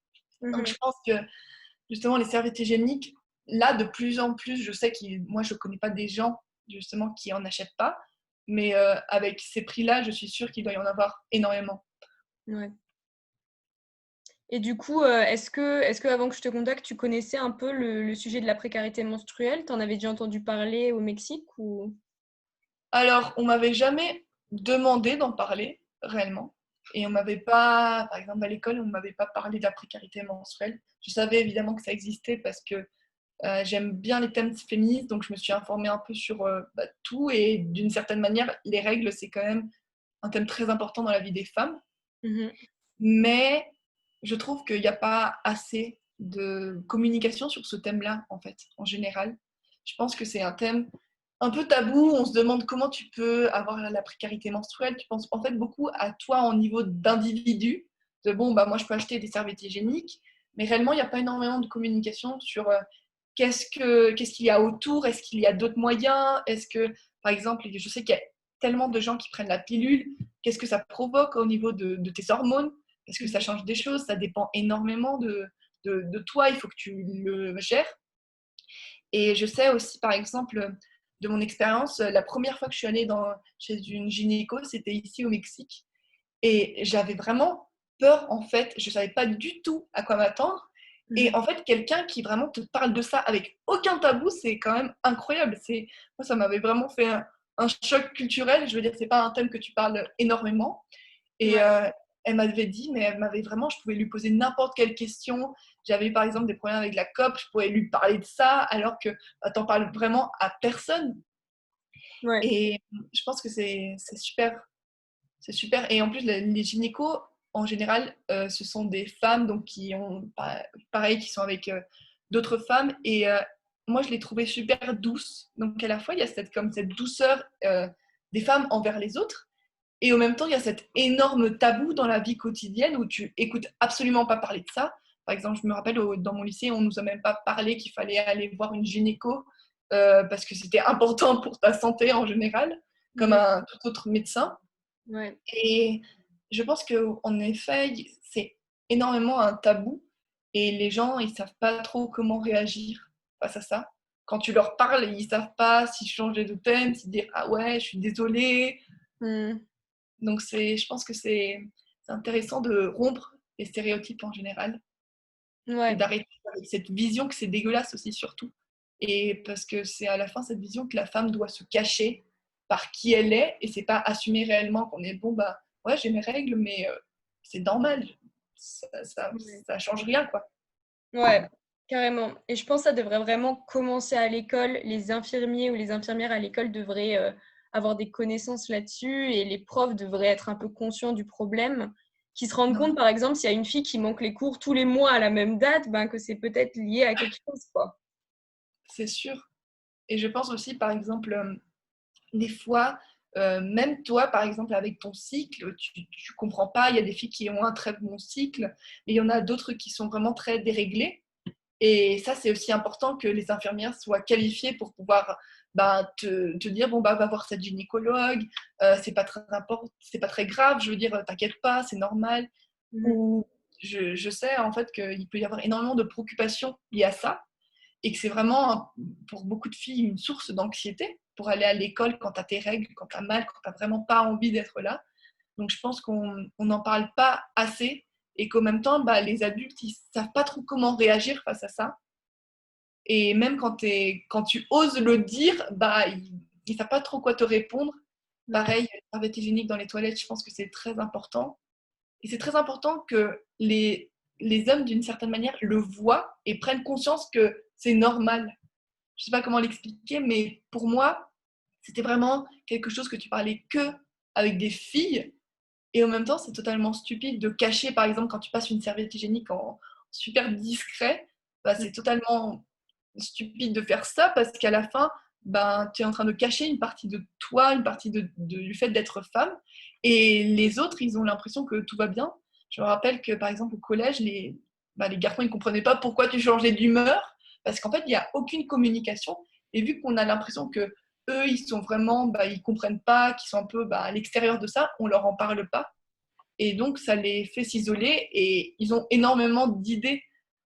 [SPEAKER 1] Donc,
[SPEAKER 2] Mmh.
[SPEAKER 1] je pense que justement, les serviettes hygiéniques, là, de plus en plus, je sais que moi, je ne connais pas des gens justement qui en achètent pas, mais avec ces prix-là, je suis sûre qu'il doit y en avoir énormément.
[SPEAKER 2] Ouais. Et du coup, est-ce que avant que je te contacte, tu connaissais un peu le sujet de la précarité menstruelle? Tu en avais déjà entendu parler au Mexique ou?
[SPEAKER 1] Alors, on m'avait jamais demandé d'en parler réellement, et on m'avait pas, par exemple à l'école, on m'avait pas parlé de la précarité menstruelle. Je savais évidemment que ça existait parce que j'aime bien les thèmes féministes, donc je me suis informée un peu sur tout, et d'une certaine manière, les règles, c'est quand même un thème très important dans la vie des femmes.
[SPEAKER 2] Mmh.
[SPEAKER 1] Mais je trouve qu'il n'y a pas assez de communication sur ce thème-là, en fait, en général. Je pense que c'est un thème un peu tabou. On se demande comment tu peux avoir la précarité menstruelle. Tu penses en fait beaucoup à toi en niveau d'individu. De bon, bah moi je peux acheter des serviettes hygiéniques, mais réellement il n'y a pas énormément de communication sur qu'est-ce qu'il y a autour. Est-ce qu'il y a d'autres moyens? Est-ce que, par exemple, je sais qu'il y a tellement de gens qui prennent la pilule. Qu'est-ce que ça provoque au niveau de tes hormones? Parce que ça
[SPEAKER 2] Mmh.
[SPEAKER 1] change des choses, ça dépend énormément de toi, il faut que tu le gères. Et je sais aussi, par exemple, de mon expérience, la première fois que je suis allée chez une gynéco, c'était ici au Mexique. Et j'avais vraiment peur, en fait, je ne savais pas du tout à quoi m'attendre. Et
[SPEAKER 2] Mmh.
[SPEAKER 1] en fait, quelqu'un qui vraiment te parle de ça avec aucun tabou, c'est quand même incroyable. Moi, ça m'avait vraiment fait un choc culturel. Je veux dire, c'est pas un thème que tu parles énormément. Et
[SPEAKER 2] Ouais.
[SPEAKER 1] elle m'avait dit, mais elle m'avait vraiment, je pouvais lui poser n'importe quelle question. J'avais par exemple des problèmes avec la COP, je pouvais lui parler de ça, alors que bah, t'en parles vraiment à personne.
[SPEAKER 2] Ouais.
[SPEAKER 1] Et je pense que c'est super. C'est super. Et en plus, les gynécos, en général, ce sont des femmes donc, qui ont, pareil, qui sont avec d'autres femmes. Et moi, je les trouvais super douces. Donc, à la fois, il y a comme cette douceur des femmes envers les autres. Et en même temps, il y a cet énorme tabou dans la vie quotidienne où tu écoutes absolument pas parler de ça. Par exemple, je me rappelle dans mon lycée, on nous a même pas parlé qu'il fallait aller voir une gynéco parce que c'était important pour ta santé en général, comme
[SPEAKER 2] Mmh.
[SPEAKER 1] un tout autre médecin.
[SPEAKER 2] Ouais.
[SPEAKER 1] Et je pense qu'en effet, c'est énormément un tabou et les gens, ils savent pas trop comment réagir face à ça. Quand tu leur parles, ils savent pas s'ils changer de thème, s'ils dire ah ouais, je suis désolée.
[SPEAKER 2] Mmh.
[SPEAKER 1] Donc je pense que c'est intéressant de rompre les stéréotypes en général et
[SPEAKER 2] Ouais.
[SPEAKER 1] d'arrêter avec cette vision que c'est dégueulasse aussi surtout. Et parce que c'est à la fin cette vision que la femme doit se cacher par qui elle est et c'est pas assumer réellement qu'on est bon bah ouais j'ai mes règles mais c'est normal,
[SPEAKER 2] Ouais.
[SPEAKER 1] ça change rien quoi.
[SPEAKER 2] Ouais, carrément. Et je pense que ça devrait vraiment commencer à l'école. Les infirmiers ou les infirmières à l'école devraient avoir des connaissances là-dessus et les profs devraient être un peu conscients du problème, qui se rendent
[SPEAKER 1] Non,
[SPEAKER 2] compte, par exemple, s'il y a une fille qui manque les cours tous les mois à la même date, ben, que c'est peut-être lié à quelque chose, quoi.
[SPEAKER 1] c'est sûr. Et je pense aussi par exemple des fois, même toi, par exemple, avec ton cycle, tu comprends pas. Il y a des filles qui ont un très bon cycle, mais il y en a d'autres qui sont vraiment très déréglées. Et ça, c'est aussi important que les infirmières soient qualifiées pour pouvoir te dire, bon, va voir cette gynécologue, c'est pas très important, c'est pas très grave, je veux dire, t'inquiète pas, c'est normal.
[SPEAKER 2] Mhm.
[SPEAKER 1] Ou je sais en fait qu'il peut y avoir énormément de préoccupations liées à ça et que c'est vraiment pour beaucoup de filles une source d'anxiété pour aller à l'école quand tu as tes règles, quand tu as mal, quand tu n'as vraiment pas envie d'être là. Donc je pense qu'on n'en parle pas assez et qu'en même temps, les adultes, ils ne savent pas trop comment réagir face à ça. Et même quand tu oses le dire, ils ne savent pas trop quoi te répondre.
[SPEAKER 2] Ouais.
[SPEAKER 1] Pareil, la serviette hygiénique dans les toilettes, je pense que c'est très important. Et c'est très important que les hommes, d'une certaine manière, le voient et prennent conscience que c'est normal. Je ne sais pas comment l'expliquer, mais pour moi, c'était vraiment quelque chose que tu parlais que avec des filles. Et en même temps, c'est totalement stupide de cacher, par exemple, quand tu passes une serviette hygiénique en super discret, c'est totalement stupide de faire ça parce qu'à la fin, tu es en train de cacher une partie de toi, une partie du fait d'être femme. Et les autres, ils ont l'impression que tout va bien. Je me rappelle que, par exemple, au collège, les garçons, ils ne comprenaient pas pourquoi tu changeais d'humeur parce qu'en fait, il n'y a aucune communication. Et vu qu'on a l'impression que eux, ils sont vraiment, ils comprennent pas, qu'ils sont un peu à l'extérieur de ça, on leur en parle pas. Et donc, ça les fait s'isoler et ils ont énormément d'idées.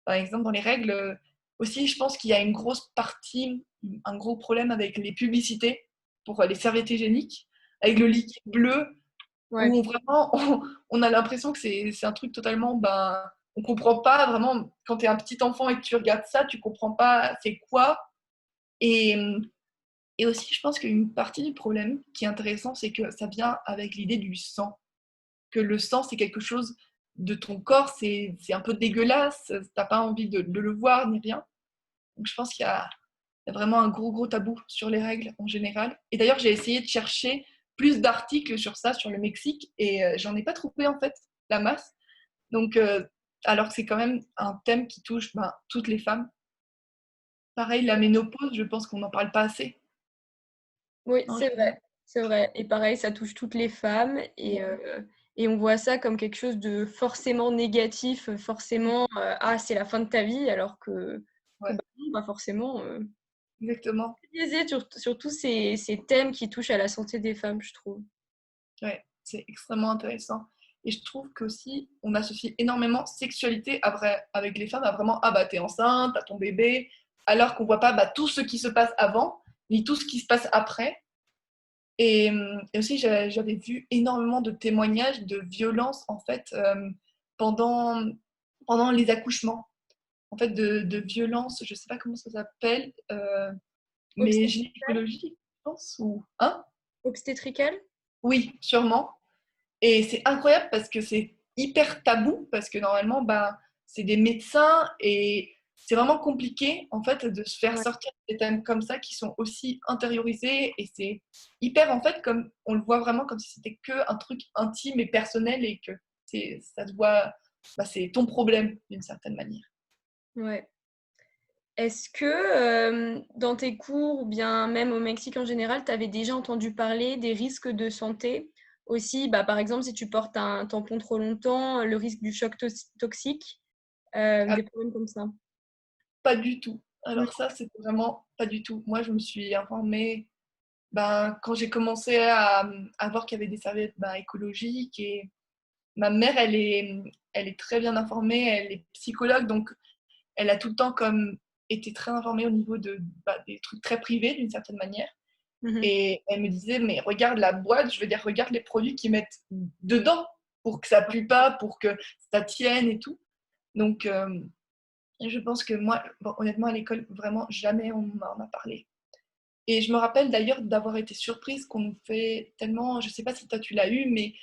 [SPEAKER 1] Par exemple, dans les règles, aussi, je pense qu'il y a une grosse partie, un gros problème avec les publicités pour les serviettes hygiéniques, avec le liquide bleu,
[SPEAKER 2] Ouais.
[SPEAKER 1] où vraiment, on a l'impression que c'est un truc totalement, on comprend pas vraiment, quand tu es un petit enfant et que tu regardes ça, tu comprends pas c'est quoi. Et, et aussi, je pense qu'une partie du problème qui est intéressant, c'est que ça vient avec l'idée du sang, que le sang, c'est quelque chose de ton corps, c'est un peu dégueulasse, t'as pas envie de le voir ni rien. Donc je pense qu'il y a vraiment un gros tabou sur les règles en général. Et d'ailleurs, j'ai essayé de chercher plus d'articles sur ça, sur le Mexique, et j'en ai pas trouvé en fait la masse. Donc, alors que c'est quand même un thème qui touche toutes les femmes. Pareil, la ménopause, je pense qu'on n'en parle pas assez.
[SPEAKER 2] Oui,
[SPEAKER 1] Non,
[SPEAKER 2] c'est vrai, c'est vrai. Et pareil, ça touche toutes les femmes et on voit ça comme quelque chose de forcément négatif, forcément, ah, c'est la fin de ta vie, alors que
[SPEAKER 1] ouais,
[SPEAKER 2] bah, non, pas forcément.
[SPEAKER 1] exactement.
[SPEAKER 2] Biaisé sur tous ces thèmes qui touchent à la santé des femmes, je trouve.
[SPEAKER 1] Ouais, c'est extrêmement intéressant. Et je trouve qu'aussi, on associe énormément sexualité avec les femmes à vraiment, t'es enceinte, t'as ton bébé, alors qu'on voit pas tout ce qui se passe avant, ni tout ce qui se passe après. Et aussi, j'avais vu énormément de témoignages de violences, en fait, pendant, pendant les accouchements. En fait, de violences, je sais pas comment ça s'appelle, mais
[SPEAKER 2] Obstétricale?
[SPEAKER 1] gynécologie, je pense, ou... Hein?
[SPEAKER 2] Obstétricale?
[SPEAKER 1] Oui, sûrement. Et c'est incroyable parce que c'est hyper tabou, parce que normalement, c'est des médecins et c'est vraiment compliqué en fait de se faire
[SPEAKER 2] Ouais.
[SPEAKER 1] sortir des thèmes comme ça qui sont aussi intériorisés et c'est hyper en fait comme on le voit vraiment comme si c'était que un truc intime et personnel et que ça se voit, c'est ton problème d'une certaine manière.
[SPEAKER 2] Ouais. Est-ce que dans tes cours ou bien même au Mexique en général, tu avais déjà entendu parler des risques de santé? Aussi, bah, par exemple, si tu portes un tampon trop longtemps, le risque du choc toxique,
[SPEAKER 1] Ah,
[SPEAKER 2] des problèmes comme ça.
[SPEAKER 1] pas du tout.
[SPEAKER 2] Non.
[SPEAKER 1] Alors ça, c'est vraiment pas du tout. Moi, je me suis informée quand j'ai commencé à voir qu'il y avait des serviettes écologiques et ma mère, elle est très bien informée, elle est psychologue, donc elle a tout le temps comme été très informée au niveau des trucs très privés d'une certaine manière.
[SPEAKER 2] Mhm.
[SPEAKER 1] Et elle me disait, mais regarde la boîte, je veux dire, regarde les produits qu'ils mettent dedans pour que ça pue pas, pour que ça tienne et tout. Donc, je pense que moi, honnêtement, à l'école, vraiment, jamais on m'en a parlé. Et je me rappelle d'ailleurs d'avoir été surprise qu'on nous fait tellement, je sais pas si toi tu l'as eu, mais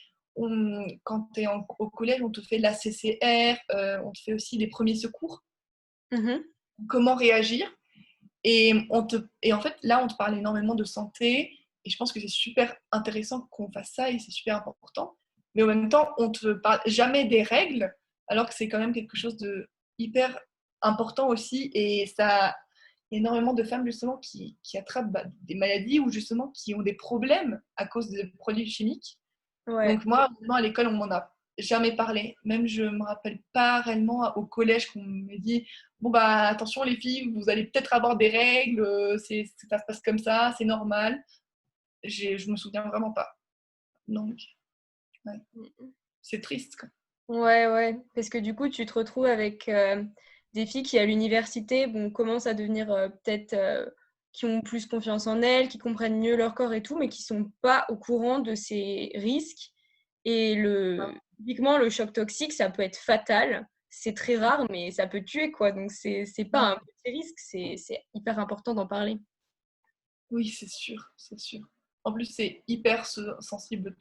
[SPEAKER 1] quand tu es au collège, on te fait la CCR, on te fait aussi les premiers secours,
[SPEAKER 2] Mhm.
[SPEAKER 1] comment réagir. Et en fait, là, on te parle énormément de santé, et je pense que c'est super intéressant qu'on fasse ça, et c'est super important. Mais en même temps, on te parle jamais des règles, alors que c'est quand même quelque chose de hyper important aussi, et ça, il y a énormément de femmes justement qui attrapent des maladies ou justement qui ont des problèmes à cause des produits chimiques.
[SPEAKER 2] Ouais.
[SPEAKER 1] Donc moi, honnêtement, à l'école, on m'en a jamais parlé. Même je me rappelle pas réellement au collège qu'on me dit bon bah attention les filles, vous allez peut-être avoir des règles, ça se passe comme ça, c'est normal. Je me souviens vraiment pas. Donc ouais, c'est triste quoi.
[SPEAKER 2] Ouais, ouais, parce que du coup, tu te retrouves avec des filles qui, à l'université, bon, commencent à devenir peut-être qui ont plus confiance en elles, qui comprennent mieux leur corps et tout, mais qui sont pas au courant de ces risques. Et typiquement, le choc toxique, ça peut être fatal. C'est très rare, mais ça peut tuer, quoi. Donc, c'est pas un
[SPEAKER 1] Ouais.
[SPEAKER 2] petit risque, c'est hyper important d'en parler.
[SPEAKER 1] Oui, c'est sûr, c'est sûr. En plus, c'est hyper sensible.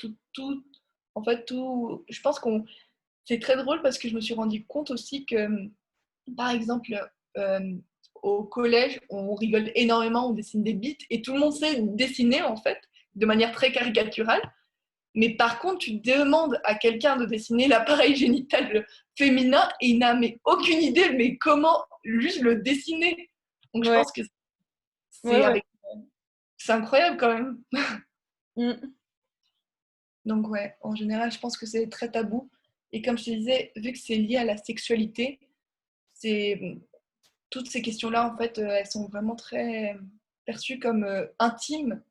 [SPEAKER 1] En fait, tout. Je pense qu'on. C'est très drôle parce que je me suis rendu compte aussi que, par exemple, euh, au collège, on rigole énormément, on dessine des bites et tout le monde sait dessiner en fait, de manière très caricaturale. Mais par contre, tu demandes à quelqu'un de dessiner l'appareil génital féminin et il n'a mais aucune idée, mais comment juste le dessiner. Donc je
[SPEAKER 2] Ouais,
[SPEAKER 1] pense que
[SPEAKER 2] ouais,
[SPEAKER 1] c'est
[SPEAKER 2] ouais.
[SPEAKER 1] avec, c'est incroyable quand même.
[SPEAKER 2] Mm.
[SPEAKER 1] Donc ouais, en général, je pense que c'est très tabou. Et comme je te disais, vu que c'est lié à la sexualité, c'est toutes ces questions-là, en fait, elles sont vraiment très perçues comme intimes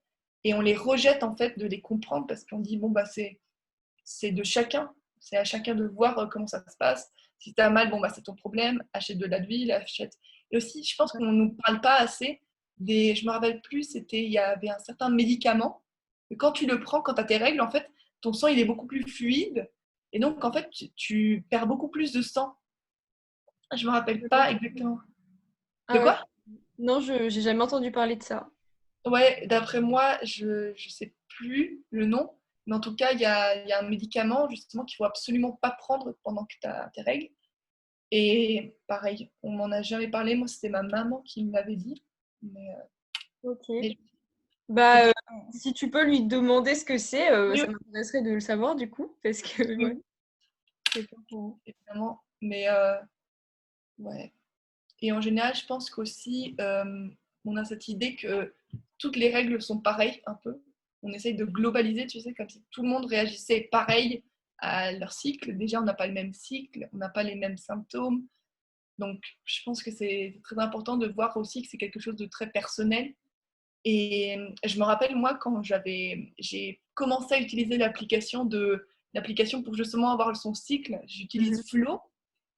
[SPEAKER 1] et on les rejette en fait de les comprendre parce qu'on dit bon bah c'est de chacun, c'est à chacun de voir comment ça se passe. Si t'as mal, bon bah c'est ton problème, achète de l'Advil, achète. Et aussi, je pense qu'on nous parle pas assez des, je me rappelle plus, il y avait un certain médicament que quand tu le prends, quand tu as tes règles, en fait, ton sang il est beaucoup plus fluide et donc en fait tu perds beaucoup plus de sang. Je me rappelle pas exactement. De
[SPEAKER 2] Ah ouais.
[SPEAKER 1] quoi?
[SPEAKER 2] Non, je j'ai jamais entendu parler de ça.
[SPEAKER 1] Ouais, d'après moi, je sais plus le nom, mais en tout cas, il y a un médicament justement qu'il faut absolument pas prendre pendant que tu as tes règles. Et pareil, on m'en a jamais parlé. Moi, c'était ma maman qui me l'avait dit. Mais,
[SPEAKER 2] Ok.
[SPEAKER 1] et- et
[SPEAKER 2] Bah,
[SPEAKER 1] toi,
[SPEAKER 2] si tu peux lui demander ce que c'est,
[SPEAKER 1] oui,
[SPEAKER 2] ça m'intéresserait de le savoir du coup, parce que
[SPEAKER 1] oui,
[SPEAKER 2] ouais, c'est pas pour-
[SPEAKER 1] évidemment. Mais ouais. Et en général, je pense qu'aussi, on a cette idée que toutes les règles sont pareilles, un peu. On essaye de globaliser, tu sais, comme si tout le monde réagissait pareil à leur cycle. Déjà, on n'a pas le même cycle, on n'a pas les mêmes symptômes. Donc, je pense que c'est très important de voir aussi que c'est quelque chose de très personnel. Et je me rappelle, moi, quand j'ai commencé à utiliser l'application pour justement avoir son cycle,
[SPEAKER 2] Mhm.
[SPEAKER 1] j'utilise Flow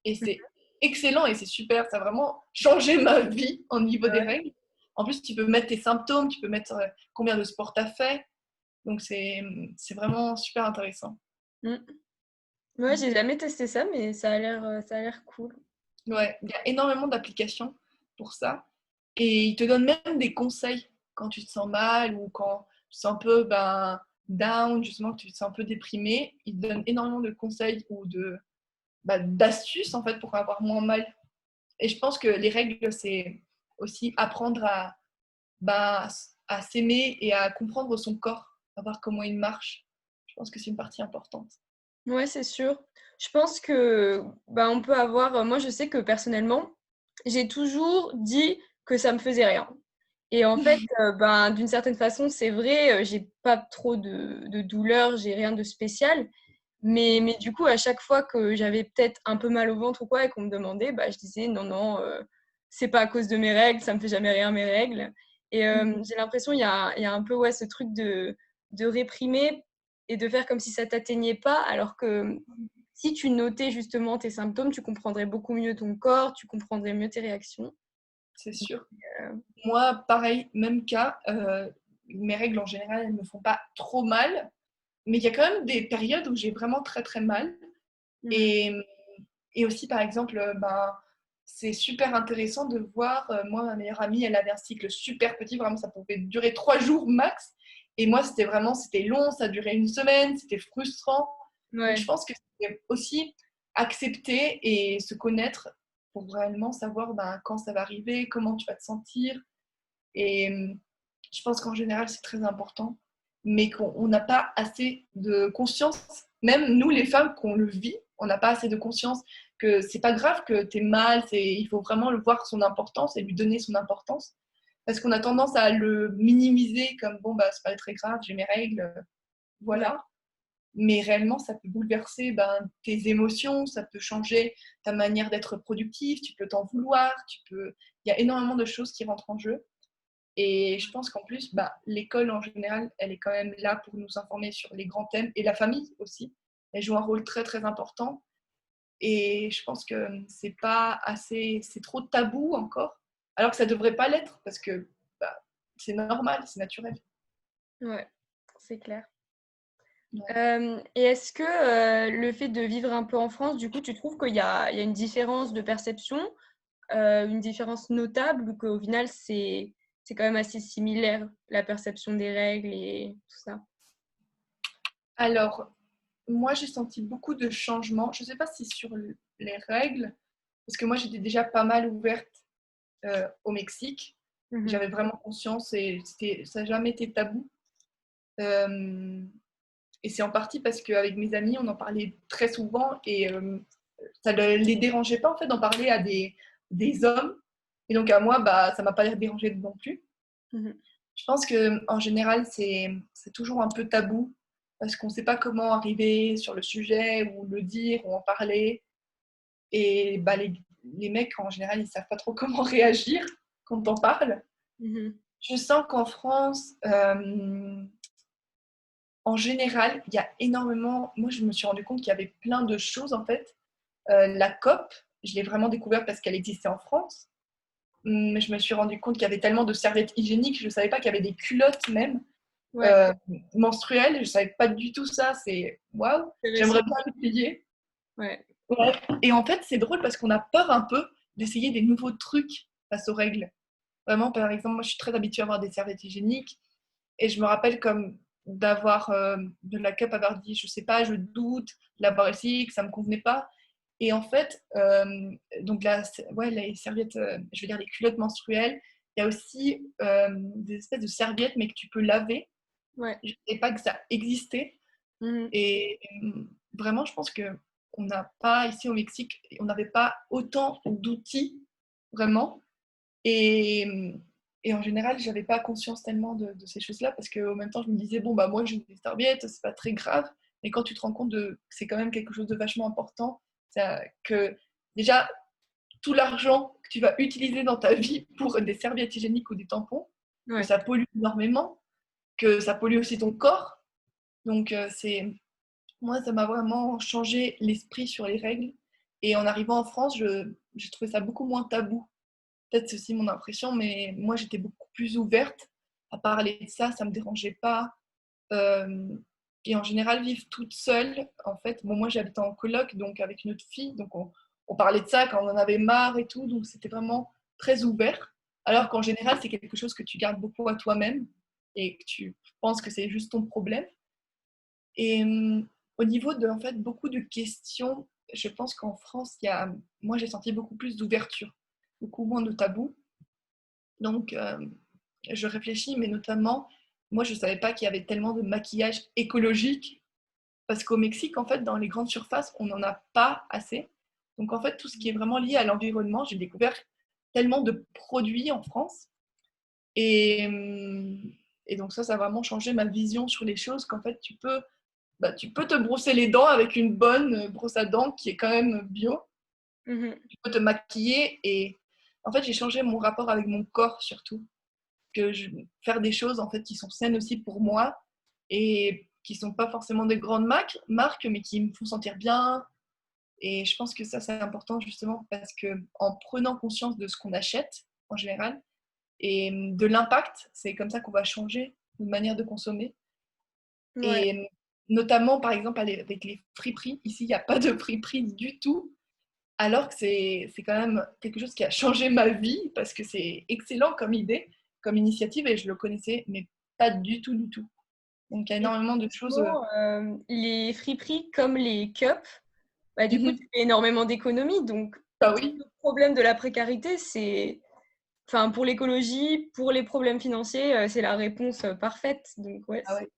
[SPEAKER 1] et c'est excellent et c'est super. Ça a vraiment changé ma vie au niveau des
[SPEAKER 2] Ouais.
[SPEAKER 1] règles. En plus, tu peux mettre tes symptômes, tu peux mettre combien de sport tu as fait. Donc, c'est vraiment super intéressant.
[SPEAKER 2] Mm. Ouais, j'ai jamais testé ça, mais ça a l'air cool.
[SPEAKER 1] Ouais, il y a énormément d'applications pour ça. Et ils te donnent même des conseils quand tu te sens mal ou quand tu te sens un peu down, justement, que tu te sens un peu déprimé. Ils te donnent énormément de conseils ou d'astuces en fait pour avoir moins mal. Et je pense que les règles, c'est aussi apprendre bah, à s'aimer et à comprendre son corps, à voir comment il marche. Je pense que c'est une partie importante.
[SPEAKER 2] Ouais, c'est sûr. Je pense que bah, on peut avoir. Moi, je sais que personnellement, j'ai toujours dit que ça me faisait rien. Et en fait, ben, d'une certaine façon, c'est vrai, j'ai pas trop de douleur, j'ai rien de spécial. Mais du coup, à chaque fois que j'avais peut-être un peu mal au ventre ou quoi et qu'on me demandait, bah, je disais non, non, c'est pas à cause de mes règles, ça me fait jamais rien mes règles. Et j'ai l'impression il y a un peu ouais, ce truc de réprimer et de faire comme si ça t'atteignait pas, alors que si tu notais justement tes symptômes, tu comprendrais beaucoup mieux ton corps, tu comprendrais mieux tes réactions.
[SPEAKER 1] C'est sûr.
[SPEAKER 2] Euh,
[SPEAKER 1] Moi, pareil, même cas. Mes règles en général, elles me font pas trop mal. Mais il y a quand même des périodes où j'ai vraiment très très mal.
[SPEAKER 2] mhm.
[SPEAKER 1] Et, et aussi, par exemple, c'est super intéressant de voir, moi, ma meilleure amie, elle avait un cycle super petit, vraiment, ça pouvait durer 3 jours max. Et moi, c'était long, ça durait une semaine, c'était frustrant. Donc, je
[SPEAKER 2] Ouais.
[SPEAKER 1] pense que c'est aussi accepter et se connaître pour réellement savoir quand ça va arriver, comment tu vas te sentir. Et je pense qu'en général, c'est très important, mais qu'on n'a pas assez de conscience, même nous les femmes, qu'on le vit, on n'a pas assez de conscience que c'est pas grave que tu es mal, il faut vraiment le voir son importance et lui donner son importance. Parce qu'on a tendance à le minimiser comme bon, bah, c'est pas très grave, j'ai mes règles,
[SPEAKER 2] Ouais.
[SPEAKER 1] voilà. mais réellement, ça peut bouleverser tes émotions, ça peut changer ta manière d'être productif, tu peux t'en vouloir, il y a énormément de choses qui rentrent en jeu. Et je pense qu'en plus, l'école en général, elle est quand même là pour nous informer sur les grands thèmes et la famille aussi. Elle joue un rôle très très important. Et je pense que c'est pas assez, c'est trop tabou encore, alors que ça devrait pas l'être parce que c'est normal, c'est naturel.
[SPEAKER 2] Ouais, c'est clair.
[SPEAKER 1] Ouais.
[SPEAKER 2] Et est-ce que le fait de vivre un peu en France, du coup, tu trouves qu'il y a une différence de perception, une différence notable, ou qu'au final, c'est quand même assez similaire, la perception des règles et tout ça?
[SPEAKER 1] Alors, moi, j'ai senti beaucoup de changements. Je ne sais pas si sur les règles, parce que moi, j'étais déjà pas mal ouverte au Mexique.
[SPEAKER 2] Mmh.
[SPEAKER 1] J'avais vraiment conscience et ça n'a jamais été tabou. Euh, et c'est en partie parce qu'avec mes amis, on en parlait très souvent et ça ne les dérangeait pas en fait d'en parler à des hommes. Et donc à moi, ça ne m'a pas dérangé non plus.
[SPEAKER 2] Mmh.
[SPEAKER 1] Je pense qu'en général, c'est toujours un peu tabou parce qu'on ne sait pas comment arriver sur le sujet ou le dire ou en parler. Et les mecs, en général, ils ne savent pas trop comment réagir quand on parle.
[SPEAKER 2] Mmh.
[SPEAKER 1] Je sens qu'en France, en général, il y a énormément. Moi, je me suis rendu compte qu'il y avait plein de choses en fait. La COP, je l'ai vraiment découverte parce qu'elle existait en France. Mais je me suis rendu compte qu'il y avait tellement de serviettes hygiéniques. Je ne savais pas qu'il y avait des culottes même
[SPEAKER 2] Ouais,
[SPEAKER 1] menstruelles. Je ne savais pas du tout ça. C'est waouh.
[SPEAKER 2] intéressant.
[SPEAKER 1] J'aimerais bien l'essayer.
[SPEAKER 2] Ouais.
[SPEAKER 1] Ouais. Et en fait, c'est drôle parce qu'on a peur un peu d'essayer des nouveaux trucs face aux règles. Vraiment, par exemple, moi, je suis très habituée à avoir des serviettes hygiéniques. Et je me rappelle comme d'avoir de la cup avoir dit, je sais pas, je doute, de l'avoir essayé, que ça me convenait pas. Et en fait, donc ouais, les serviettes, je veux dire les culottes menstruelles, il y a aussi des espèces de serviettes, mais que tu peux laver.
[SPEAKER 2] Ouais.
[SPEAKER 1] Je ne savais pas que ça existait.
[SPEAKER 2] Mmh.
[SPEAKER 1] Et vraiment, je pense que on n'a pas, ici au Mexique, on n'avait pas autant d'outils, vraiment. Et, et en général, j'avais pas conscience tellement de ces choses-là parce qu'en même temps, je me disais, bon, moi, j'ai des serviettes, c'est pas très grave. Mais quand tu te rends compte que c'est quand même quelque chose de vachement important, que déjà, tout l'argent que tu vas utiliser dans ta vie pour des serviettes hygiéniques ou des tampons, que
[SPEAKER 2] Ouais.
[SPEAKER 1] ça pollue énormément, que ça pollue aussi ton corps. Donc, moi, ça m'a vraiment changé l'esprit sur les règles. Et en arrivant en France, j'ai trouvé ça beaucoup moins tabou. Peut-être c'est aussi mon impression, mais moi j'étais beaucoup plus ouverte à parler de ça, ça me dérangeait pas. Euh, et en général, vivre toute seule, en fait, bon, moi j'habitais en coloc, donc avec une autre fille, donc on parlait de ça quand on en avait marre et tout, donc c'était vraiment très ouvert. Alors qu'en général, c'est quelque chose que tu gardes beaucoup à toi-même et que tu penses que c'est juste ton problème. Et au niveau de, en fait, beaucoup de questions, je pense qu'en France, moi j'ai senti beaucoup plus d'ouverture, beaucoup moins de tabous. Donc, je réfléchis, mais notamment, moi, je ne savais pas qu'il y avait tellement de maquillage écologique, parce qu'au Mexique, en fait, dans les grandes surfaces, on n'en a pas assez. Donc, en fait, tout ce qui est vraiment lié à l'environnement, j'ai découvert tellement de produits en France. Et, et donc, ça a vraiment changé ma vision sur les choses, qu'en fait, tu peux te brosser les dents avec une bonne brosse à dents qui est quand même bio.
[SPEAKER 2] Mmh.
[SPEAKER 1] Tu peux te maquiller et en fait, j'ai changé mon rapport avec mon corps surtout. Faire des choses en fait qui sont saines aussi pour moi et qui sont pas forcément des grandes marques mais qui me font sentir bien. Et je pense que ça c'est important justement parce que en prenant conscience de ce qu'on achète en général et de l'impact, c'est comme ça qu'on va changer notre manière de consommer.
[SPEAKER 2] Ouais.
[SPEAKER 1] Et notamment par exemple avec les friperies, ici il n'y a pas de friperie du tout. Alors que c'est quand même quelque chose qui a changé ma vie parce que c'est excellent comme idée, comme initiative et je le connaissais, mais pas du tout, du tout. Donc il y a
[SPEAKER 2] Et
[SPEAKER 1] énormément de choses.
[SPEAKER 2] typiquement, les friperies comme les cups, bah, du coup, tu
[SPEAKER 1] Mhm.
[SPEAKER 2] fais énormément d'économies. Donc,
[SPEAKER 1] Bah oui,
[SPEAKER 2] le problème de la précarité, c'est, enfin, pour l'écologie, pour les problèmes financiers, c'est la réponse parfaite. Donc, ouais,
[SPEAKER 1] ah ouais.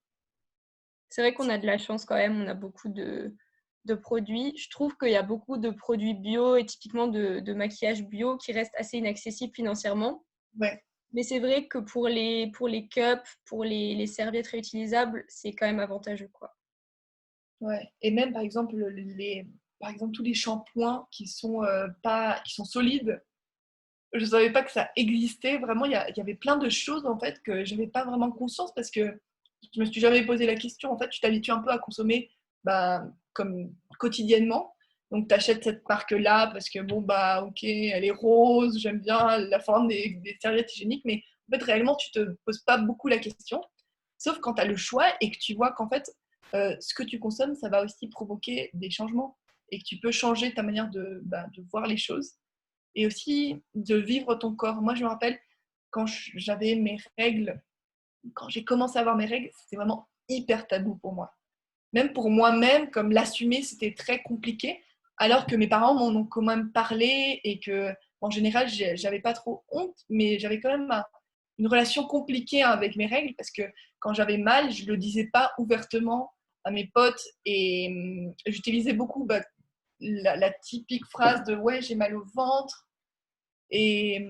[SPEAKER 2] c'est vrai qu'on a de la chance quand même. On a beaucoup de produits. Je trouve qu'il y a beaucoup de produits bio et typiquement de maquillage bio qui restent assez inaccessibles financièrement.
[SPEAKER 1] Ouais.
[SPEAKER 2] Mais c'est vrai que pour les cups, pour les serviettes réutilisables, c'est quand même avantageux, quoi.
[SPEAKER 1] Ouais. Et même, par exemple, par exemple, tous les shampoings qui sont, qui sont solides, je ne savais pas que ça existait. Vraiment, il y avait plein de choses en fait que je n'avais pas vraiment conscience parce que je me suis jamais posé la question. En fait, tu t'habitues un peu à consommer bah, comme quotidiennement. Donc, tu achètes cette marque-là parce que, bon, bah, ok, elle est rose, j'aime bien la forme des serviettes hygiéniques, mais en fait, réellement, tu ne te poses pas beaucoup la question. Sauf quand tu as le choix et que tu vois qu'en fait, ce que tu consommes, ça va aussi provoquer des changements et que tu peux changer ta manière de voir les choses et aussi de vivre ton corps. Moi, je me rappelle quand j'avais mes règles, quand j'ai commencé à avoir mes règles, c'était vraiment hyper tabou pour moi. Même pour moi-même, comme l'assumer, c'était très compliqué, alors que mes parents m'en ont quand même parlé et que, en général, j'avais pas trop honte, mais j'avais quand même une relation compliquée avec mes règles parce que quand j'avais mal, je le disais pas ouvertement à mes potes et j'utilisais beaucoup la typique phrase de ouais, j'ai mal au ventre. Et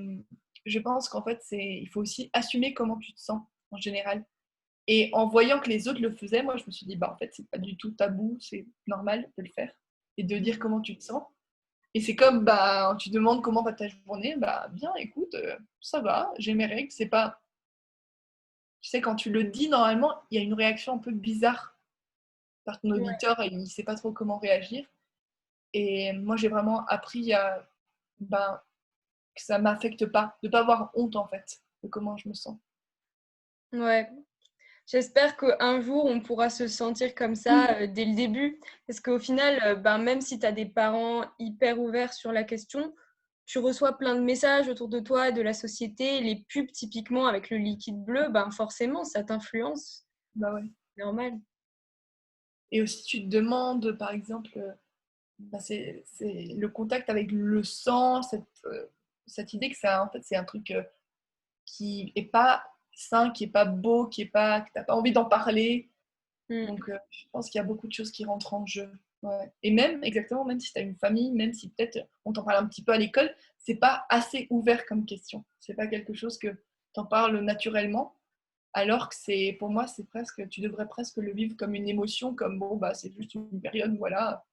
[SPEAKER 1] je pense qu'en fait, il faut aussi assumer comment tu te sens en général. Et en voyant que les autres le faisaient, moi, je me suis dit, bah, en fait, c'est pas du tout tabou, c'est normal de le faire et de dire comment tu te sens. Et c'est comme, bah, tu demandes comment va ta journée, bah, bien, écoute, ça va, j'ai mes règles. C'est pas, tu sais, quand tu le dis, normalement, il y a une réaction un peu bizarre par ton
[SPEAKER 2] Ouais.
[SPEAKER 1] auditeur et il ne sait pas trop comment réagir. Et moi, j'ai vraiment appris à, ben, que ça m'affecte pas, de pas avoir honte, en fait, de comment je me sens.
[SPEAKER 2] Ouais. J'espère qu'un jour, on pourra se sentir comme ça dès le début. Parce qu'au final, ben, même si tu as des parents hyper ouverts sur la question, tu reçois plein de messages autour de toi, de la société, les pubs typiquement avec le liquide bleu, ben forcément, ça t'influence.
[SPEAKER 1] Bah ouais.
[SPEAKER 2] C'est normal.
[SPEAKER 1] Et aussi, tu te demandes, par exemple, bah, c'est le contact avec le sang, cette idée que ça, en fait, c'est un truc qui est pas sain, qui est pas beau, qui est pas, que t'as pas envie d'en parler.
[SPEAKER 2] Mm.
[SPEAKER 1] Donc, je pense qu'il y a beaucoup de choses qui rentrent en jeu. Ouais. Et même, exactement, même si tu as une famille, même si peut-être on t'en parle un petit peu à l'école, c'est pas assez ouvert comme question. C'est pas quelque chose que t'en parles naturellement. Alors que c'est, pour moi, c'est presque, tu devrais presque le vivre comme une émotion, comme bon, bah, c'est juste une période, voilà.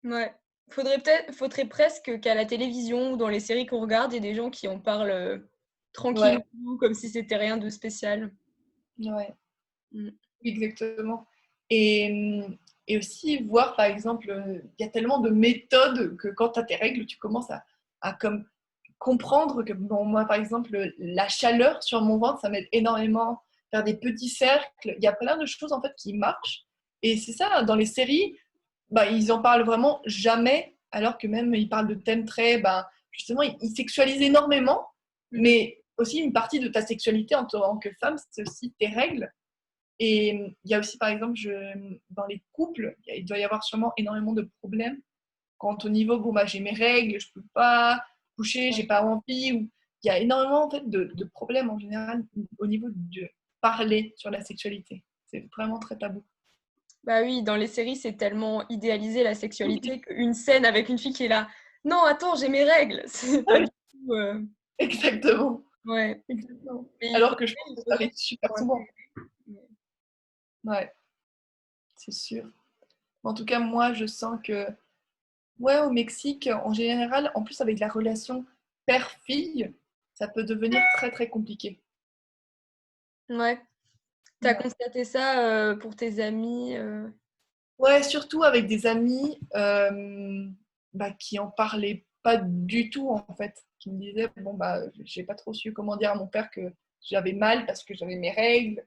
[SPEAKER 2] Ouais. Faudrait presque qu'à la télévision ou dans les séries qu'on regarde, il y ait des gens qui en parlent
[SPEAKER 1] Ouais,
[SPEAKER 2] tranquillement, comme si c'était rien de spécial.
[SPEAKER 1] ouais,
[SPEAKER 2] Mm.
[SPEAKER 1] exactement. Et, et aussi voir, par exemple, il y a tellement de méthodes que quand tu as tes règles, tu commences à comme comprendre que, bon, moi, par exemple, la chaleur sur mon ventre, ça m'aide énormément. Faire des petits cercles, il y a plein de choses en fait qui marchent. Et c'est ça, dans les séries, bah, ils en parlent vraiment jamais, alors que même ils parlent de thèmes très, bah, justement, ils sexualisent énormément,
[SPEAKER 2] Mhm.
[SPEAKER 1] mais aussi une partie de ta sexualité en tant que femme, c'est aussi tes règles. Et il y a aussi, par exemple, dans les couples, il doit y avoir sûrement énormément de problèmes. Quand au niveau, bon, bah, j'ai mes règles, je peux pas coucher, j'ai pas envie. Ou... Il y a énormément en fait, de problèmes en général au niveau de parler sur la sexualité. C'est vraiment très tabou.
[SPEAKER 2] Bah oui, dans les séries, c'est tellement idéalisé la sexualité qu'une scène avec une fille qui est là, non, attends, j'ai mes règles. C'est pas du tout.
[SPEAKER 1] Exactement.
[SPEAKER 2] Ouais.
[SPEAKER 1] Exactement.
[SPEAKER 2] Mais
[SPEAKER 1] Alors que je pense
[SPEAKER 2] il
[SPEAKER 1] que ça
[SPEAKER 2] faudrait
[SPEAKER 1] arrive
[SPEAKER 2] qu'ils
[SPEAKER 1] super
[SPEAKER 2] soient
[SPEAKER 1] souvent.
[SPEAKER 2] intégrés.
[SPEAKER 1] Ouais, c'est sûr. En tout cas, moi, je sens que, ouais, au Mexique, en général, en plus avec la relation père-fille, ça peut devenir très, très compliqué.
[SPEAKER 2] Ouais. T'as
[SPEAKER 1] Ouais.
[SPEAKER 2] constaté ça pour tes amis
[SPEAKER 1] Ouais, surtout avec des amis bah, qui en parlaient pas du tout, en fait. Qui me disaient, bon, bah, j'ai pas trop su comment dire à mon père que j'avais mal parce que j'avais mes règles.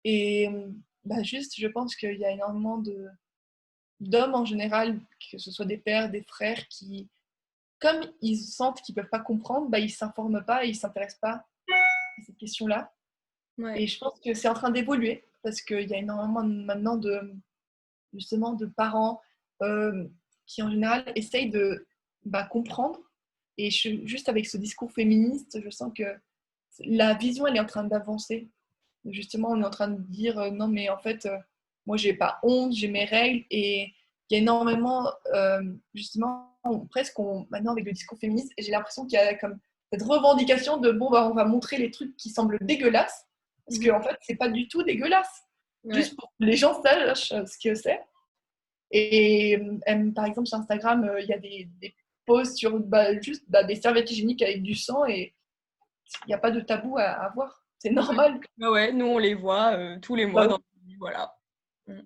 [SPEAKER 1] Et bah, juste, je pense qu'il y a énormément d'hommes en général, que ce soit des pères, des frères, qui, comme ils sentent qu'ils ne peuvent pas comprendre, bah, ils ne s'informent pas et ils ne s'intéressent pas à cette question-là.
[SPEAKER 2] Ouais.
[SPEAKER 1] Et je pense que c'est en train d'évoluer parce qu'il y a énormément maintenant justement, de parents qui, en général, essayent de bah, comprendre. Et juste avec ce discours féministe, je sens que la vision, elle est en train d'avancer. Justement, on est en train de dire non, mais en fait, moi, j'ai pas honte, j'ai mes règles. Et il y a énormément, justement, maintenant, avec le discours féministe, j'ai l'impression qu'il y a comme cette revendication de bon, bah, on va montrer les trucs qui semblent dégueulasses. Parce
[SPEAKER 2] Mhm.
[SPEAKER 1] qu'en fait, c'est pas du tout dégueulasse.
[SPEAKER 2] Ouais.
[SPEAKER 1] Juste pour que les gens sachent ce que c'est. Et par exemple, sur Instagram, il y a des posts sur juste des serviettes hygiéniques avec du sang et il n'y a pas de tabou à avoir. C'est normal.
[SPEAKER 2] Ah ouais, nous on les voit tous les mois
[SPEAKER 1] Bah
[SPEAKER 2] dans
[SPEAKER 1] oui,
[SPEAKER 2] la vie, voilà.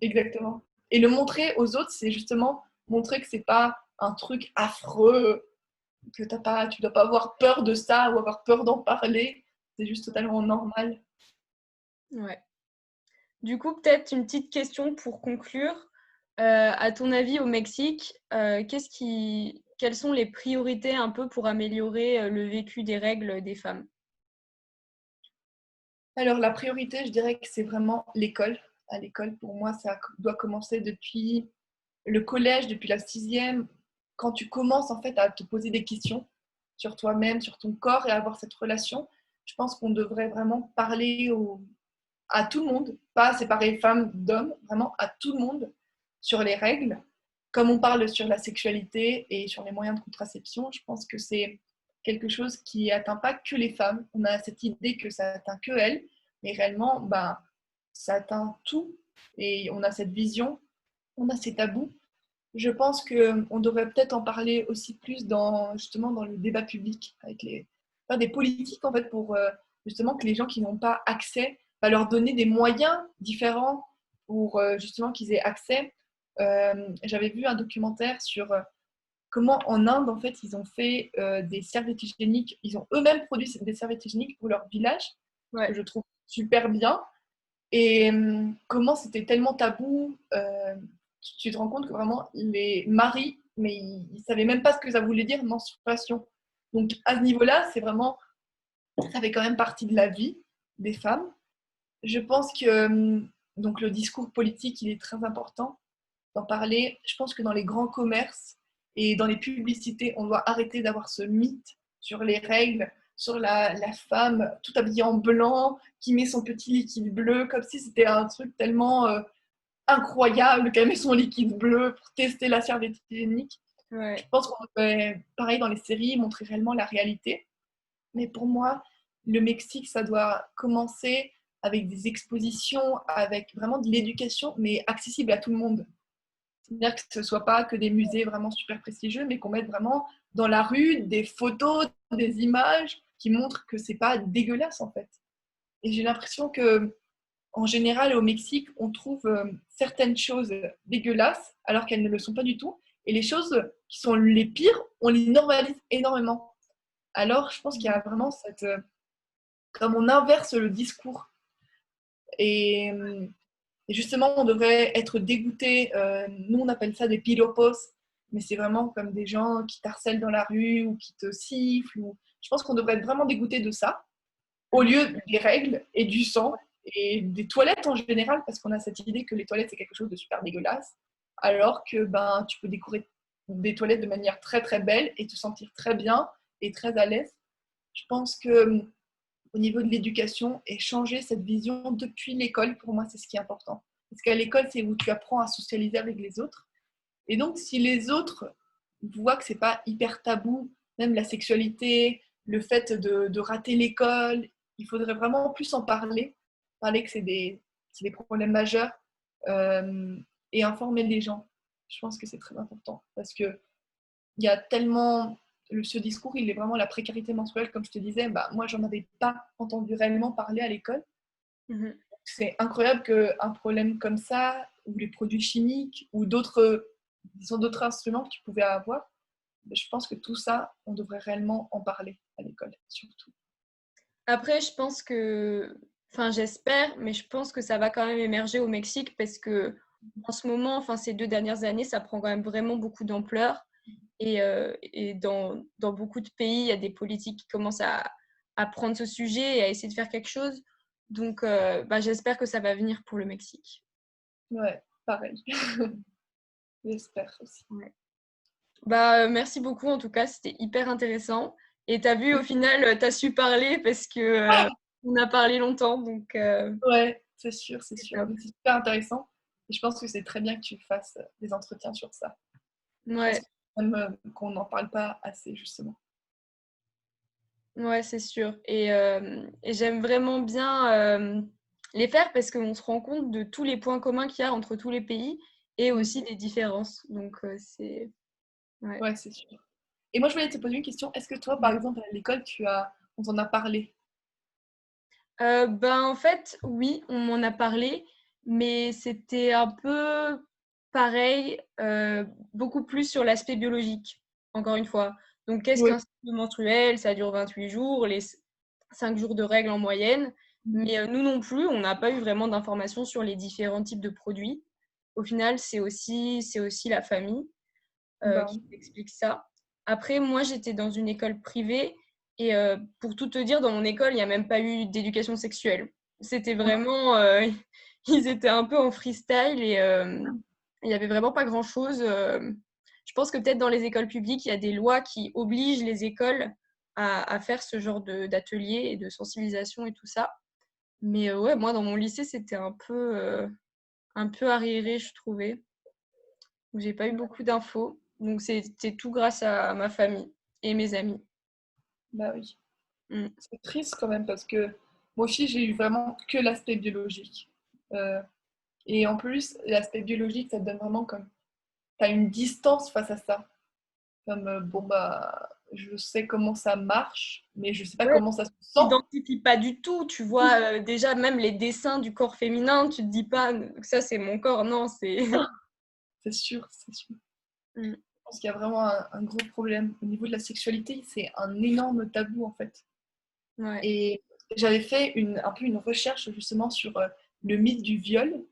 [SPEAKER 1] exactement. Et le montrer aux autres, c'est justement montrer que c'est pas un truc affreux, que tu dois pas avoir peur de ça ou avoir peur d'en parler. C'est juste totalement normal.
[SPEAKER 2] Ouais. Du coup, peut-être une petite question pour conclure. À ton avis, au Mexique, quelles sont les priorités un peu pour améliorer le vécu des règles des femmes?
[SPEAKER 1] Alors, la priorité, je dirais que c'est vraiment l'école. À l'école, pour moi, ça doit commencer depuis le collège, depuis la sixième. Quand tu commences en fait à te poser des questions sur toi-même, sur ton corps et avoir cette relation, je pense qu'on devrait vraiment parler à tout le monde, pas séparer femmes d'hommes, vraiment à tout le monde sur les règles. Comme on parle sur la sexualité et sur les moyens de contraception, je pense que c'est quelque chose qui atteint pas que les femmes. On a cette idée que ça atteint que elles, mais réellement, ça atteint tout. Et on a cette vision, on a ces tabous. Je pense qu'on devrait peut-être en parler aussi plus justement dans le débat public, avec faire des politiques en fait pour justement que les gens qui n'ont pas accès, leur donner des moyens différents pour justement qu'ils aient accès. J'avais vu un documentaire sur comment en Inde en fait ils ont fait des serviettes hygiéniques, ils ont eux-mêmes produit des serviettes hygiéniques pour leur village, ce que
[SPEAKER 2] Ouais.
[SPEAKER 1] je trouve super bien. Et comment c'était tellement tabou, tu te rends compte que vraiment les maris, mais ils ne savaient même pas ce que ça voulait dire menstruation. Donc à ce niveau-là, c'est vraiment, ça fait quand même partie de la vie des femmes. Je pense que donc le discours politique, il est très important d'en parler. Je pense que dans les grands commerces et dans les publicités, on doit arrêter d'avoir ce mythe sur les règles, sur la femme tout habillée en blanc qui met son petit liquide bleu, comme si c'était un truc tellement incroyable qu'elle met son liquide bleu pour tester la serviette hygiénique. Je
[SPEAKER 2] Ouais.
[SPEAKER 1] pense qu'on devrait, pareil dans les séries, montrer réellement la réalité. Mais pour moi, le Mexique, ça doit commencer avec des expositions, avec vraiment de l'éducation, mais accessible à tout le monde. C'est-à-dire que ce ne soit pas que des musées vraiment super prestigieux, mais qu'on mette vraiment dans la rue des photos, des images qui montrent que c'est pas dégueulasse en fait. Et j'ai l'impression que en général au Mexique, on trouve certaines choses dégueulasses alors qu'elles ne le sont pas du tout. Et les choses qui sont les pires, on les normalise énormément. Alors je pense qu'il y a vraiment cette... comme on inverse le discours. Et, et justement, on devrait être dégoûté. Nous, on appelle ça des piropos, mais c'est vraiment comme des gens qui t'harcèlent dans la rue ou qui te sifflent. Je pense qu'on devrait être vraiment dégoûté de ça, au
[SPEAKER 2] Mhm.
[SPEAKER 1] lieu des règles et du sang et des toilettes en général, parce qu'on a cette idée que les toilettes, c'est quelque chose de super dégueulasse, alors que tu peux décorer des toilettes de manière très très belle et te sentir très bien et très à l'aise. Je pense que au niveau de l'éducation et changer cette vision depuis l'école, pour moi, c'est ce qui est important. Parce qu'à l'école, c'est où tu apprends à socialiser avec les autres. Et donc, si les autres voient que c'est pas hyper tabou, même la sexualité, le fait de rater l'école, il faudrait vraiment plus en parler que c'est des problèmes majeurs et informer les gens. Je pense que c'est très important parce que il y a tellement ce discours, il est vraiment la précarité menstruelle, comme je te disais. Moi, j'en avais pas entendu réellement parler à l'école.
[SPEAKER 2] Mhm.
[SPEAKER 1] C'est incroyable qu'un problème comme ça, ou les produits chimiques, ou d'autres instruments que tu pouvais avoir, je pense que tout ça, on devrait réellement en parler à l'école, surtout.
[SPEAKER 2] Après, je pense que, enfin, j'espère, mais je pense que ça va quand même émerger au Mexique parce que en ce moment, enfin, ces 2 dernières années, ça prend quand même vraiment beaucoup d'ampleur. Et dans beaucoup de pays, il y a des politiques qui commencent à prendre ce sujet et à essayer de faire quelque chose. Donc, j'espère que ça va venir pour le Mexique.
[SPEAKER 1] Ouais, pareil. J'espère aussi.
[SPEAKER 2] Ouais. Merci beaucoup, en tout cas, c'était hyper intéressant. Et tu as vu, au final, tu as su parler parce que on a parlé longtemps. Donc,
[SPEAKER 1] Ouais, c'est sûr, c'est
[SPEAKER 2] c'est
[SPEAKER 1] sûr.
[SPEAKER 2] top.
[SPEAKER 1] Mais c'est super intéressant. Et je pense que c'est très bien que tu fasses des entretiens sur ça. Je pense
[SPEAKER 2] Ouais,
[SPEAKER 1] même qu'on n'en parle pas assez, justement.
[SPEAKER 2] ouais, c'est sûr. Et j'aime vraiment bien les faire parce qu'on se rend compte de tous les points communs qu'il y a entre tous les pays. et aussi des différences. Donc, c'est... Ouais.
[SPEAKER 1] Ouais, c'est sûr. Et moi, je voulais te poser une question. Est-ce que toi, par exemple, à l'école, on t'en a parlé?
[SPEAKER 2] Ben, en fait, oui, on m'en a parlé, mais c'était un peu pareil, beaucoup plus sur l'aspect biologique, encore une fois. Donc, qu'est-ce
[SPEAKER 1] Oui.
[SPEAKER 2] qu'un cycle menstruel? Ça dure 28 jours, les 5 jours de règles en moyenne. Mais nous non plus, on n'a pas eu vraiment d'informations sur les différents types de produits. Au final, c'est aussi la famille
[SPEAKER 1] Bah,
[SPEAKER 2] qui t'explique ça. Après, moi, j'étais dans une école privée et pour tout te dire, dans mon école, il n'y a même pas eu d'éducation sexuelle. C'était vraiment... ils étaient un peu en freestyle et il n'y avait vraiment pas grand-chose. Je pense que peut-être dans les écoles publiques, il y a des lois qui obligent les écoles à faire ce genre d'ateliers et de sensibilisation et tout ça. Mais ouais, moi, dans mon lycée, c'était un peu arriéré, je trouvais. J'ai pas eu beaucoup d'infos. Donc, c'était tout grâce à ma famille et mes amis.
[SPEAKER 1] bah oui.
[SPEAKER 2] Mm.
[SPEAKER 1] C'est triste quand même parce que moi aussi, j'ai eu vraiment que l'aspect biologique. Euh, et en plus, l'aspect biologique, ça te donne vraiment comme... T'as une distance face à ça. Comme, bon, bah, je sais comment ça marche, mais je sais pas
[SPEAKER 2] Ouais,
[SPEAKER 1] comment ça se sent.
[SPEAKER 2] t'identifie pas du tout. Tu vois, déjà, même les dessins du corps féminin, tu te dis pas que ça, c'est mon corps. Non, c'est.
[SPEAKER 1] C'est sûr, c'est sûr.
[SPEAKER 2] Mm.
[SPEAKER 1] Je pense qu'il y a vraiment un gros problème. Au niveau de la sexualité, c'est un énorme tabou en fait.
[SPEAKER 2] Ouais.
[SPEAKER 1] Et j'avais fait un peu une recherche justement sur le mythe du viol.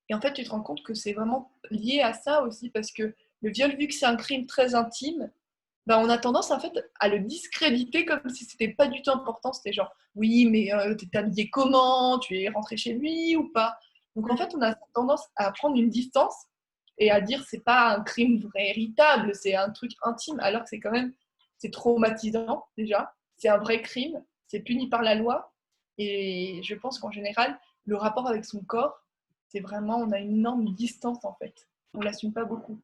[SPEAKER 1] Et en fait, tu te rends compte que c'est vraiment lié à ça aussi, parce que le viol, vu que c'est un crime très intime, ben, on a tendance en fait à le discréditer comme si c'était pas du tout important. C'était genre, oui, mais t'es habillé comment? Tu es rentré chez lui ou pas? Donc en
[SPEAKER 2] Mm.
[SPEAKER 1] fait, on a tendance à prendre une distance et à dire c'est pas un crime véritable, c'est un truc intime, alors que c'est quand même, c'est traumatisant déjà. C'est un vrai crime, c'est puni par la loi. Et je pense qu'en général, le rapport avec son corps, c'est vraiment, on a une énorme distance en fait. On l'assume pas beaucoup.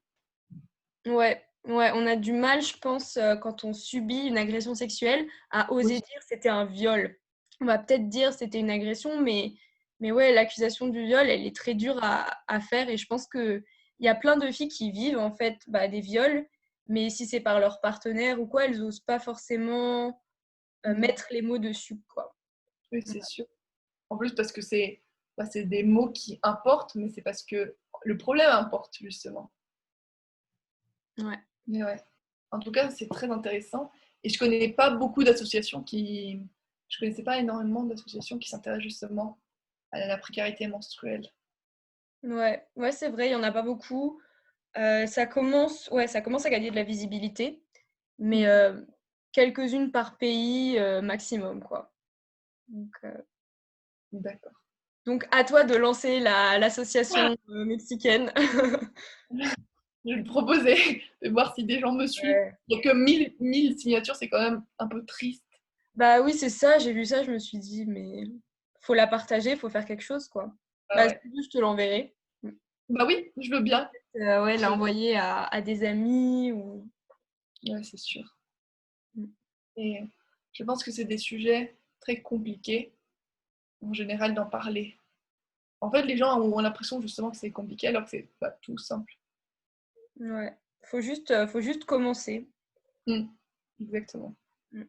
[SPEAKER 2] Ouais. Ouais, on a du mal, je pense, quand on subit une agression sexuelle, à
[SPEAKER 1] Oui,
[SPEAKER 2] oser dire c'était un viol. On va peut-être dire c'était une agression, mais ouais, l'accusation du viol, elle est très dure à faire et je pense qu'il y a plein de filles qui vivent en fait bah, des viols, mais si c'est par leur partenaire ou quoi, elles n'osent pas forcément
[SPEAKER 1] non,
[SPEAKER 2] mettre les mots dessus, quoi.
[SPEAKER 1] oui, c'est sûr. En plus, parce que c'est des mots qui importent, mais c'est parce que le problème importe, justement.
[SPEAKER 2] Ouais.
[SPEAKER 1] Mais ouais. En tout cas, c'est très intéressant. Et je connais pas beaucoup d'associations qui. Je connaissais pas énormément d'associations qui s'intéressent justement à la précarité menstruelle.
[SPEAKER 2] Ouais, ouais, c'est vrai, il y en a pas beaucoup. Ça commence à gagner de la visibilité, mais
[SPEAKER 1] Mm.
[SPEAKER 2] quelques-unes par pays maximum, quoi. Donc,
[SPEAKER 1] D'accord.
[SPEAKER 2] donc, à toi de lancer l'association mexicaine.
[SPEAKER 1] Je vais le proposer de voir si des gens me suivent.
[SPEAKER 2] Ouais.
[SPEAKER 1] Il n'y a que 1000 signatures, c'est quand même un peu triste.
[SPEAKER 2] Bah oui, c'est ça, j'ai vu ça, je me suis dit, mais faut la partager, faut faire quelque chose, quoi.
[SPEAKER 1] Ah
[SPEAKER 2] Bah, si
[SPEAKER 1] ouais.
[SPEAKER 2] tu veux, je te l'enverrai.
[SPEAKER 1] Bah oui, je veux bien.
[SPEAKER 2] Ouais,
[SPEAKER 1] Je-
[SPEAKER 2] l'envoyer à des amis ou.
[SPEAKER 1] Ouais, c'est sûr. Et je pense que c'est des sujets très compliqués en général d'en parler. En fait, les gens ont l'impression justement que c'est compliqué alors que c'est pas tout simple.
[SPEAKER 2] Ouais, faut juste commencer.
[SPEAKER 1] Mm. Exactement.
[SPEAKER 2] Mm.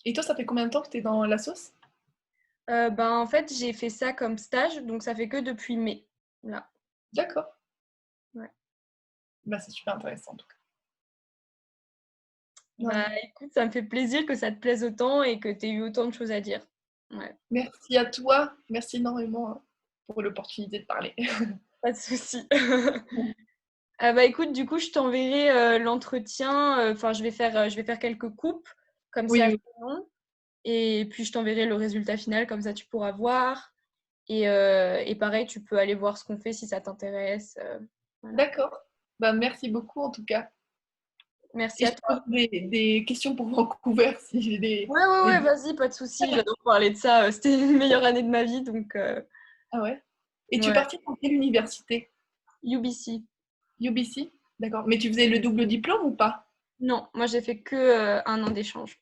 [SPEAKER 1] Et toi, ça fait combien de temps que tu es dans la sauce?
[SPEAKER 2] Ben, en fait, j'ai fait ça comme stage, donc ça fait que depuis mai. Là.
[SPEAKER 1] D'accord.
[SPEAKER 2] Ouais.
[SPEAKER 1] Bah, c'est super intéressant en tout cas.
[SPEAKER 2] Bah,
[SPEAKER 1] Ouais.
[SPEAKER 2] écoute, ça me fait plaisir que ça te plaise autant et que tu aies eu autant de choses à dire. Ouais,
[SPEAKER 1] Merci à toi. Merci énormément pour l'opportunité de parler.
[SPEAKER 2] pas de souci. Bah écoute, du coup, je t'enverrai l'entretien. Enfin, je vais faire quelques coupes, comme c'est
[SPEAKER 1] Oui,
[SPEAKER 2] assez
[SPEAKER 1] oui.
[SPEAKER 2] long. Et puis, je t'enverrai le résultat final, comme ça, tu pourras voir. Et pareil, tu peux aller voir ce qu'on fait si ça t'intéresse. Voilà.
[SPEAKER 1] D'accord. Bah, merci beaucoup en tout cas.
[SPEAKER 2] Merci
[SPEAKER 1] Et
[SPEAKER 2] à
[SPEAKER 1] je te
[SPEAKER 2] toi.
[SPEAKER 1] poserai des questions pour Vancouver si j'ai
[SPEAKER 2] Ouais,
[SPEAKER 1] des...
[SPEAKER 2] vas-y, pas de souci. J'adore parler de ça. C'était une meilleure année de ma vie, donc
[SPEAKER 1] Ah ouais? Et tu es
[SPEAKER 2] ouais.
[SPEAKER 1] partie dans quelle université?
[SPEAKER 2] UBC.
[SPEAKER 1] UBC? D'accord. Mais tu faisais le double diplôme ou pas?
[SPEAKER 2] Non, moi j'ai fait que un an d'échange.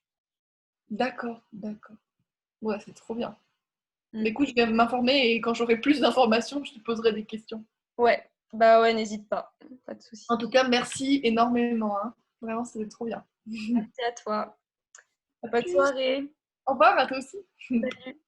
[SPEAKER 1] D'accord, d'accord. Ouais, c'est trop bien.
[SPEAKER 2] Mm.
[SPEAKER 1] Mais écoute, je vais m'informer et quand j'aurai plus d'informations, je te poserai des questions.
[SPEAKER 2] Ouais, Bah ouais, n'hésite pas de souci.
[SPEAKER 1] En tout cas, merci énormément. Hein. Vraiment, c'était trop bien.
[SPEAKER 2] Merci à toi.
[SPEAKER 1] À
[SPEAKER 2] Bonne
[SPEAKER 1] plus.
[SPEAKER 2] soirée.
[SPEAKER 1] Au revoir à toi aussi.
[SPEAKER 2] Salut.